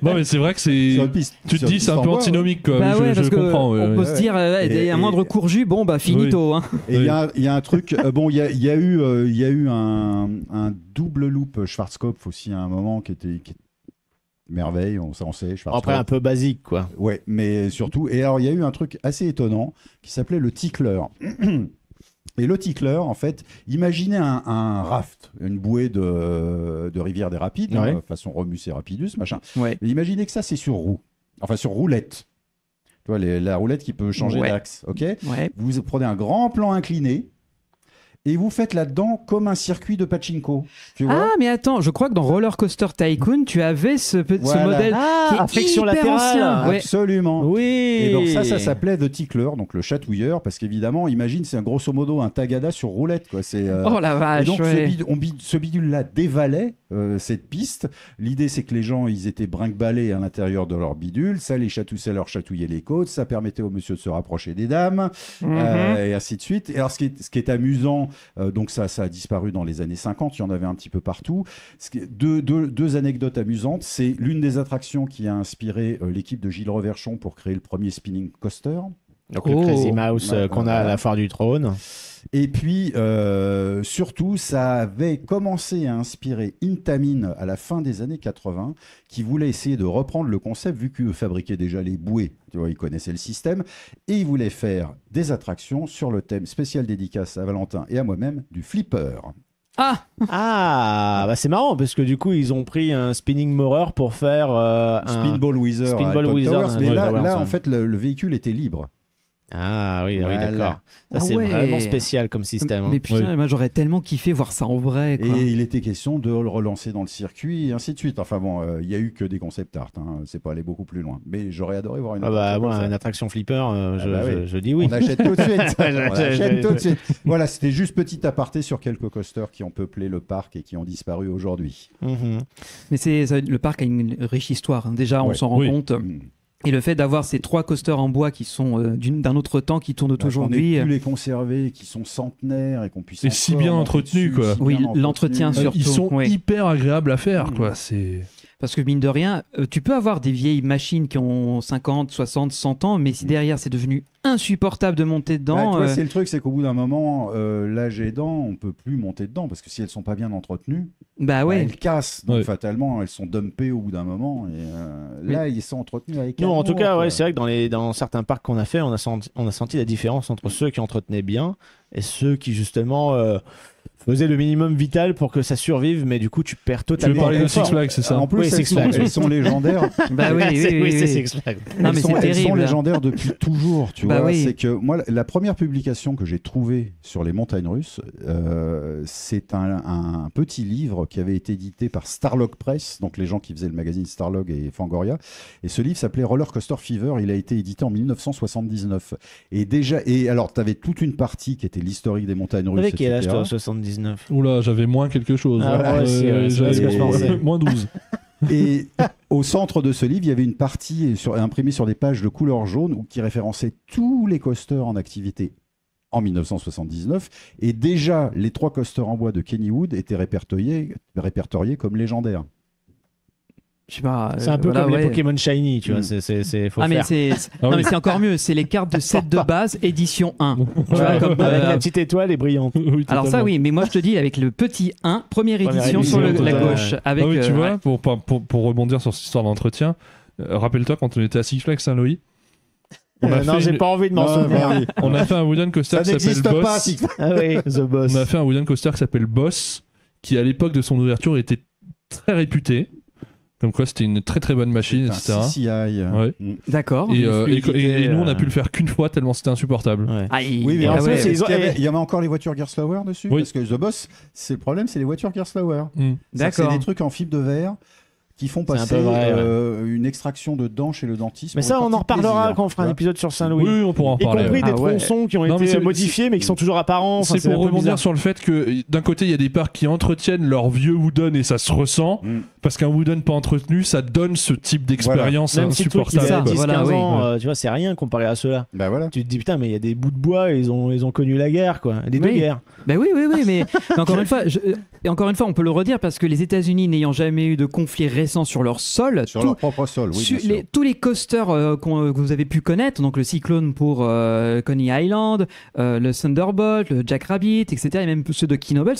Non, mais c'est vrai que c'est. Tu te dis, c'est un peu antinomique, quoi. Je comprends. On peut se dire, un moindre courju, finito. Oui. Hein. Et il y a un truc, il y a eu un double loop Schwarzkopf aussi à un moment qui était merveille, on sait. Après, un peu basique, quoi. Ouais, mais surtout. Et alors, il y a eu un truc assez étonnant qui s'appelait le tickler. Et le tickler, en fait, imaginez un raft, une bouée de rivière des Rapides, façon Romus et Rapidus, machin. Ouais. Mais imaginez que ça, c'est sur roue. Enfin, sur roulette. Tu vois, la roulette qui peut changer d'axe, ok ? Vous prenez un grand plan incliné et vous faites là-dedans comme un circuit de pachinko. Tu vois ? Mais attends, je crois que dans Roller Coaster Tycoon, tu avais ce modèle qui est affection hyper latérale. ancien. Absolument. Oui. Et donc ça s'appelait The Tickler, donc le chatouilleur, parce qu'évidemment, imagine, c'est grosso modo un tagada sur roulette, quoi. Oh la vache. Et donc ce bidule-là dévalait cette piste. L'idée, c'est que les gens, ils étaient brinque-ballés à l'intérieur de leur bidule. Ça leur chatouillait les côtes. Ça permettait aux messieurs de se rapprocher des dames, et ainsi de suite. Et alors, ce qui est amusant, donc ça a disparu dans les années 50, il y en avait un petit peu partout. Deux anecdotes amusantes, c'est l'une des attractions qui a inspiré l'équipe de Gilles Reverchon pour créer le premier spinning coaster. Donc le Crazy Mouse qu'on a à la Foire du Trône. Et puis, surtout, ça avait commencé à inspirer Intamin à la fin des années 80, qui voulait essayer de reprendre le concept, vu qu'ils fabriquaient déjà les bouées, tu vois, ils connaissaient le système, et ils voulaient faire des attractions sur le thème spécial dédicace à Valentin et à moi-même du flipper. Ah, bah c'est marrant parce que du coup ils ont pris un spinning mower pour faire un Spinball Wizard. Spinball à Todd Wizard, Towers, mais ouais, là, Towers, là, ouais. en fait, le véhicule était libre. Ah oui, Voilà. d'accord. Ça Ah c'est ouais. vraiment spécial comme système. Mais hein. putain, moi j'aurais tellement kiffé voir ça en vrai. Quoi. Et il était question de le relancer dans le circuit et ainsi de suite. Enfin bon, il n'y a eu que des concept art. C'est pas allé beaucoup plus loin. Mais j'aurais adoré voir une Ah bah attraction moi comme ça. une attraction flipper, oui. je dis oui. On achète tout de suite. On Je- achète je- tout de suite. Voilà, c'était juste petit aparté sur quelques coasters qui ont peuplé le parc et qui ont disparu aujourd'hui. Mhm. Mais le parc a une riche histoire. hein. Déjà, on Ouais. s'en rend Oui. compte. Et le fait d'avoir ces 3 coasters en bois qui sont d'un autre temps, qui tournent Qu'on aujourd'hui. ait pu les conserver, qui sont centenaires et qu'on puisse Et si encore bien monter entretenus, dessus, quoi. si Oui, bien entretenus. l'entretien surtout. Ils sont oui. hyper agréables à faire, quoi. C'est... Parce que mine de rien, tu peux avoir des vieilles machines qui ont 50, 60, 100 ans, mais si derrière c'est devenu insupportable de monter Bah, dedans. tu vois, c'est le truc, c'est qu'au bout d'un moment, l'âge aidant, on peut plus monter dedans parce que si elles sont pas bien entretenues, Bah ouais. elles cassent. Donc Ouais. fatalement, elles sont dumpées au bout d'un moment. Et là, ils sont entretenus avec. Non, en amour, tout cas, quoi. ouais, c'est vrai que dans certains parcs qu'on a fait, on a senti la différence entre ceux qui entretenaient bien et ceux qui justement faisaient le minimum vital pour que ça survive, mais du coup tu perds Tu veux totalement. parler le de Six confort. Flags, c'est ça? En plus, Oui, elles, Six sont, Flags. elles sont légendaires. Bah oui, oui, C'est- oui, c'est oui. Six Flags. Non, Elles mais sont, c'est elles sont terrible. légendaires depuis toujours, tu Bah vois. oui. C'est que moi, la première publication que j'ai trouvée sur les montagnes russes, c'est un petit livre qui avait été édité par Starlog Press, donc les gens qui faisaient le magazine Starlog et Fangoria. Et ce livre s'appelait Roller Coaster Fever. Il a été édité en 1979. Et déjà, et alors, tu avais toute une partie qui était l'historique des montagnes russes. Avec quel âge etc. toi, 79? Oula, j'avais moins quelque chose. Ah, moi aussi, ouais, c'est j'avais ce que je pensais. moins 12. Et au centre de ce livre, il y avait une partie imprimée sur des pages de couleur jaune qui référençait tous les coasters en activité en 1979. Et déjà, les 3 coasters en bois de Kennywood étaient répertoriés comme légendaires. Je sais pas. C'est un peu voilà, comme ouais. les Pokémon Shiny, tu vois. Mm. Faut Ah, mais faire. Ah non, oui. mais c'est encore mieux. C'est les cartes de set de base, édition 1. Tu vois, Ouais, comme, avec la petite étoile est brillante. Oui, Alors ça, totalement. oui, mais moi je te dis avec le petit 1, première édition édition, sur la ouais. gauche. Avec, Ah oui, tu vois, ouais. pour rebondir sur cette histoire d'entretien, rappelle-toi quand on était à Six Flags Saint-Louis, on a Non, fait j'ai une- pas envie de m'en Non, souvenir. mais oui. on a fait un wooden coaster Ça qui s'appelle n'existe pas, Boss. Six Flags. Ah oui, The Boss. On a fait un wooden coaster qui s'appelle Boss, qui à l'époque de son ouverture était très réputé. Comme quoi, c'était une très très bonne machine, etc. Un CCI. Ouais. D'accord. Et, fluidité, et nous, on a pu le faire qu'une fois tellement c'était insupportable. Ouais. Ah, Oui, mais Et en en plus, fait, ils ont- il y avait encore les voitures Gerstlauer dessus. Oui. Parce que The Boss, c'est le problème, c'est les voitures Gerstlauer. Mm. C'est D'accord. des trucs en fibre de verre qui font C'est un passer peu vrai, une extraction de dents chez le dentiste. Mais pour ça, une on en partie de reparlera plaisir, quand on fera tu un vois. épisode sur Saint-Louis. Oui, on pourra en Y parler. compris ouais. des Ah ouais. tronçons qui ont Non, mais été c'est- modifiés mais qui sont toujours apparents. Enfin, C'est un pour peu rebondir bizarre. sur le fait que d'un côté il y a des parcs qui entretiennent leur vieux wooden et ça se ressent Mm. parce qu'un wooden pas entretenu ça donne ce type d'expérience Même si le truc il a insupportable. 10-15 Voilà, oui. ans, tu vois, c'est rien comparé à ceux-là. Bah voilà. Tu te dis putain, mais il y a des bouts de bois, ils ont connu la guerre, quoi. Les deux Oui. guerres. Ben oui, mais encore une fois, et encore une fois, on peut le redire parce que les États-Unis n'ayant jamais eu de conflit récent sur leur sol, Sur tout- leur propre sol, oui, bien sûr. tous les coasters que vous avez pu connaître, donc le Cyclone pour Coney Island, le Thunderbolt, le Jack Rabbit, etc., et même ceux de Kinobles,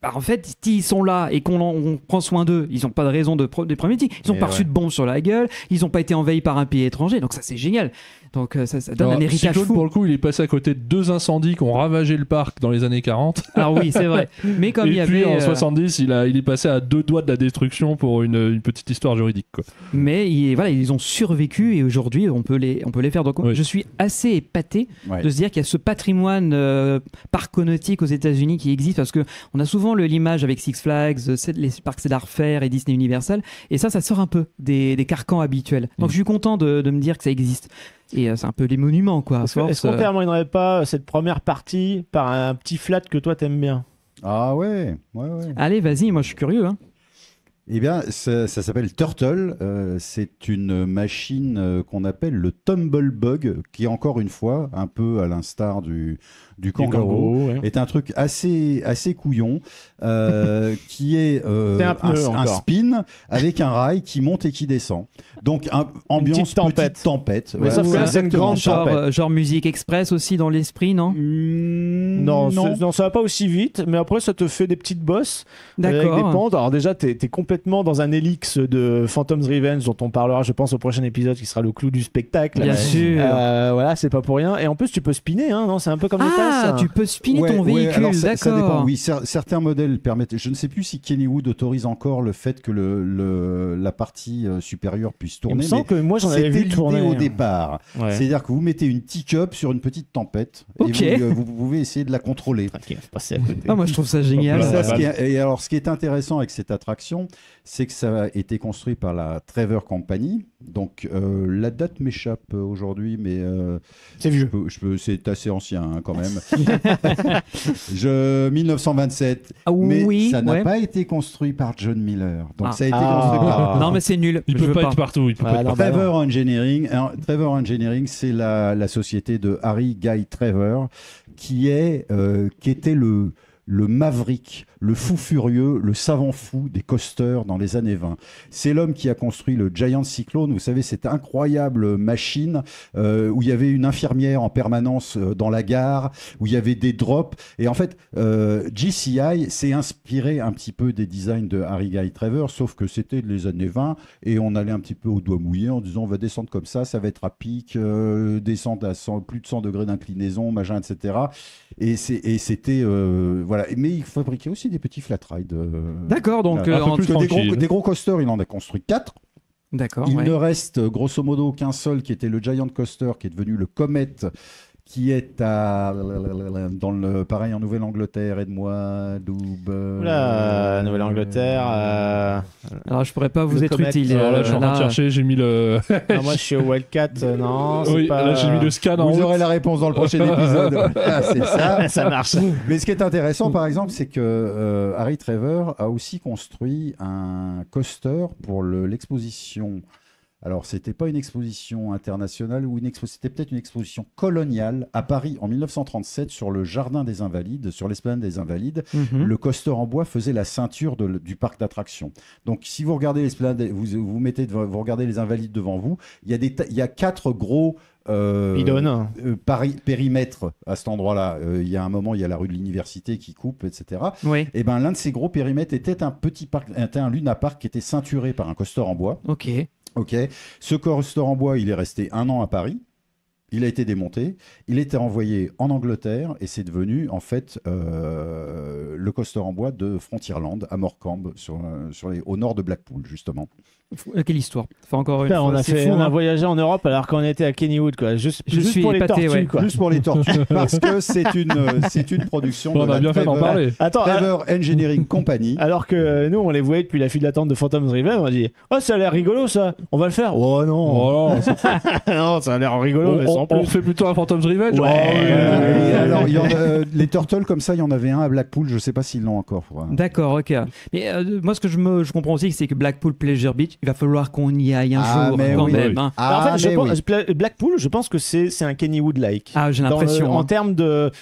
bah, en fait, s'ils sont là et on prend soin d'eux, ils n'ont pas de raison de premiers tirs. Ils n'ont Mais pas reçu ouais. de bombes sur la gueule, ils n'ont pas été envahis par un pays étranger, donc ça c'est génial. Donc ça donne Alors, un héritage Cyclone, fou. pour le coup il est passé à côté de 2 incendies qui ont ravagé le parc dans les années 40 Alors oui, c'est vrai. Mais comme il y et puis avait, en 70 il est passé à 2 doigts de la destruction pour une petite histoire juridique quoi. mais voilà, ils ont survécu et aujourd'hui on peut les faire. Donc Oui. je suis assez épaté Ouais. de se dire qu'il y a ce patrimoine parconautique aux États-Unis qui existe parce que on a souvent l'image avec Six Flags, les parcs Cedar Fair et Disney Universal, et ça sort un peu des carcans habituels. Donc je suis content de me dire que ça existe. Et c'est un peu les monuments quoi. à Est-ce force, qu'on terminerait pas cette première partie par un petit flat que toi t'aimes bien? Ah ouais. Allez, vas-y, moi je suis curieux. Hein. Eh bien, ça s'appelle Turtle. C'est une machine qu'on appelle le Tumblebug, qui encore une fois, un peu à l'instar du kangourou, ouais. est un truc assez couillon, qui est C'est un pneu un encore. spin avec un rail qui monte et qui descend. Donc, ambiance petite tempête. petite tempête. Mais sauf que là, c'est une exactement. grande tempête. Genre Musique Express aussi dans l'esprit, non? Non, non, ça va pas aussi vite, mais après ça te fait des petites bosses avec des D'accord. pentes. Alors déjà, t'es complètement complètement dans un élix de Phantom's Revenge dont on parlera, je pense, au prochain épisode qui sera le clou du spectacle. Bien sûr. Voilà, c'est pas pour rien. Et en plus, tu peux spinner, hein, non? C'est un peu comme les tasses. Tu peux spinner ton véhicule, alors ça dépend. d'accord. Oui, certains modèles permettent. Je ne sais plus si Kennywood autorise encore le fait que la partie supérieure puisse tourner. Il me semble que moi j'en avais vu tourner au départ. Ouais. C'est-à-dire que vous mettez une teacup sur une petite tempête et vous pouvez essayer de la contrôler. Moi je trouve ça génial. Alors, ce qui est intéressant avec cette attraction, c'est que ça a été construit par la Trevor Company. Donc, la date m'échappe aujourd'hui, mais c'est vieux. C'est assez ancien hein, quand même. 1927. Oui, ça n'a pas été construit par John Miller. Donc, ça a été construit par. Non, mais c'est nul. Il peut pas être partout. Trevor Engineering. Trevor Engineering, c'est la société de Harry Guy Trevor, qui était le maverick, le fou furieux, le savant fou des coasters dans les années 20. C'est l'homme qui a construit le Giant Cyclone, vous savez, cette incroyable machine où il y avait une infirmière en permanence dans la gare, où il y avait des drops. Et en fait, GCI s'est inspiré un petit peu des designs de Harry Guy Trevor, sauf que c'était les années 20 et on allait un petit peu au doigt mouillé en disant on va descendre comme ça va être à pic, descendre à plus de 100 degrés d'inclinaison, machin, etc. Et c'était... voilà. Mais il fabriquait aussi des petits flat rides. D'accord, donc des gros coasters, il en a construit 4. D'accord. Il ne reste grosso modo qu'un seul qui était le Giant Coaster, qui est devenu le Comet, qui est pareil en Nouvelle-Angleterre, aide-moi, Oula, Nouvelle-Angleterre. Alors je pourrais pas vous être Comet, utile. Alors là, je suis en train de chercher, j'ai mis le. Non, moi je suis au Wildcat, non. Oui, là j'ai mis le scan en Vous haut. aurez la réponse dans le prochain épisode. C'est ça. Ça marche. Mais ce qui est intéressant, par exemple, c'est que Harry Trevor a aussi construit un coaster pour l'exposition. Alors, c'était pas une exposition internationale c'était peut-être une exposition coloniale à Paris en 1937 sur le Jardin des Invalides, sur l'esplanade des Invalides. Le coaster en bois faisait la ceinture du parc d'attractions. Donc, si vous regardez l'esplanade, vous regardez les Invalides devant vous, il y a 4 gros périmètre à cet endroit-là. Il y a un moment, il y a la rue de l'Université qui coupe, etc. Oui. Et ben l'un de ces gros périmètres était un petit parc, un Luna Park qui était ceinturé par un coaster en bois. Ok. Ce coaster en bois, il est resté 1 an à Paris. Il a été démonté, il a été renvoyé en Angleterre et c'est devenu en fait le coaster en bois de Frontierland à Morecambe, au nord de Blackpool justement. Quelle histoire. Enfin, encore une fois, on a voyagé en Europe alors qu'on était à Kennywood, quoi. Juste pour les tortues, quoi. Juste pour les tortues, parce que c'est une production de la Trevor Engineering Company. Alors que nous, on les voyait depuis la file d'attente de Phantom's Revenge, on a dit « Oh, ça a l'air rigolo, ça. On va le faire. » Oh non. Non, ça a l'air rigolo, mais sans plus. On fait plutôt un Phantom's Revenge. Alors, les Turtles, comme ça, il y en avait un à Blackpool. Je ne sais pas s'ils l'ont encore. D'accord, ok. Mais moi, ce que je comprends aussi, c'est que Blackpool Pleasure Beach, il va falloir qu'on y aille un jour quand même. Hein. En fait, Blackpool, je pense que c'est un Kennywood-like. Ah, j'ai l'impression. En termes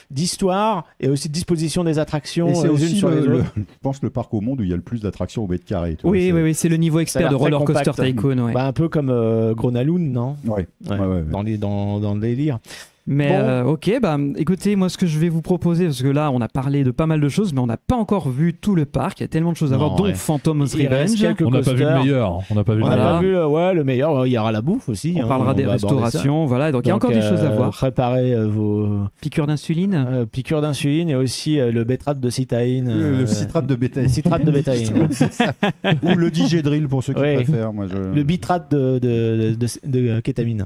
d'histoire et aussi de disposition des attractions. Et c'est aussi sur les autres. je pense, le parc au monde où il y a le plus d'attractions au mètre carré. Oui, c'est le niveau expert de Roller Coaster Tycoon. Ouais. Un peu comme Gronaloon, non? Oui. Dans le délire. Mais ok, écoutez, moi ce que je vais vous proposer, parce que là on a parlé de pas mal de choses, mais on n'a pas encore vu tout le parc, il y a tellement de choses à voir, dont Phantom's Revenge. On n'a pas vu le meilleur. On n'a pas vu le meilleur, il y aura la bouffe aussi. On parlera des restaurations, voilà, donc il y a encore des choses à voir. Préparez vos piqûres d'insuline. Piqûres d'insuline et aussi le bétrate de citaïne. Le citrate de bétaïne. Citrate de bétaïne. Ou le digedril pour ceux qui préfèrent. Moi, le bitrate de kétamine.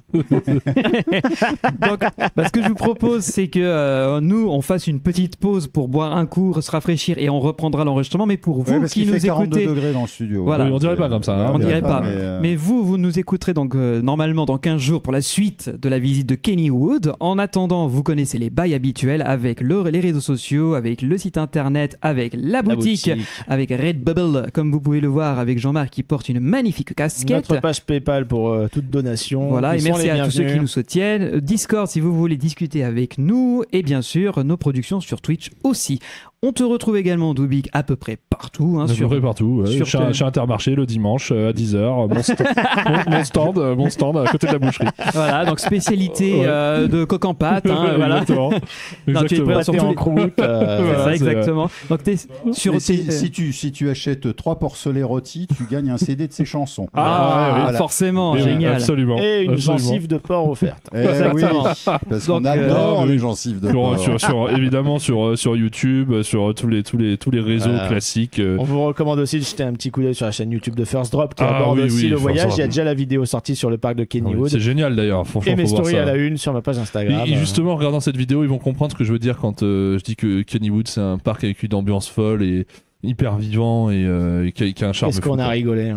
Donc, ce que je vous propose, c'est que nous, on fasse une petite pause pour boire un coup, se rafraîchir et on reprendra l'enregistrement. Mais pour vous qui nous écoutez, 42 degrés dans le studio. Voilà. Oui, on dirait pas comme ça. Hein. On dirait pas. Mais vous nous écouterez donc normalement dans 15 jours pour la suite de la visite de Kennywood. En attendant, vous connaissez les bails habituels avec les réseaux sociaux, avec le site internet, avec la boutique, avec Redbubble, comme vous pouvez le voir, avec Jean-Marc qui porte une magnifique casquette. Notre page PayPal pour toute donation. Voilà, et merci à tous ceux qui nous soutiennent. Discord si vous voulez discuter avec nous, et bien sûr nos productions sur Twitch aussi. On te retrouve également, Dubik, à peu près partout. Hein, À peu près partout. sur Chez Intermarché le dimanche à 10h. Mon stand à côté de la boucherie. Voilà, donc spécialité de coq en pâte. Hein, voilà. Exactement. Non, tu es Exactement. sur tous les croûtes. C'est Voilà, ça, c'est exactement. Donc, t'es sur Mais si tu achètes 3 porcelets rôtis, tu gagnes un CD de ses chansons. oui. Forcément, Oui, génial. Absolument. Et une Absolument. gencive de porc offerte. Eh oui, parce qu'on adore les gencives de porc. Évidemment sur YouTube, sur tous les réseaux classiques. On vous recommande aussi de jeter un petit coup d'œil sur la chaîne YouTube de First Drop qui Ah, aborde oui, aussi oui, le First voyage. Drop. Il y a déjà la vidéo sortie sur le parc de Kennywood. C'est génial d'ailleurs. Franchement, Et mes faut voir stories ça. à la une sur ma page Instagram. Et justement, en regardant cette vidéo, ils vont comprendre ce que je veux dire quand je dis que Kennywood, c'est un parc avec une ambiance folle et hyper vivant et qui a un charme. Qu'est-ce qu'on fou, a quoi. rigolé.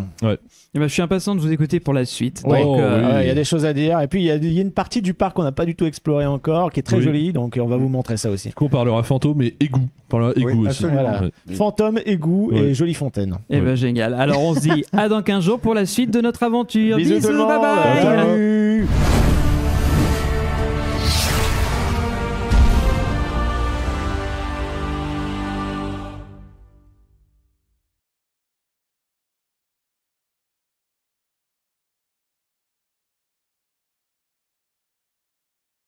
Eh ben, je suis impatient de vous écouter pour la suite. Ouais, Donc, oui. il y a des choses à dire. Et puis, il y a une partie du parc qu'on n'a pas du tout explorée encore, qui est très Oui. jolie. Donc, on va vous montrer ça aussi. Du coup, on parlera fantôme et égout. On parlera égout aussi. absolument. Voilà. Ouais. Fantôme, égout Ouais. et jolie fontaine. Eh ben, génial. Alors, on se dit à dans 15 jours pour la suite de notre aventure. Bisous tout le monde. bye bye. Salut.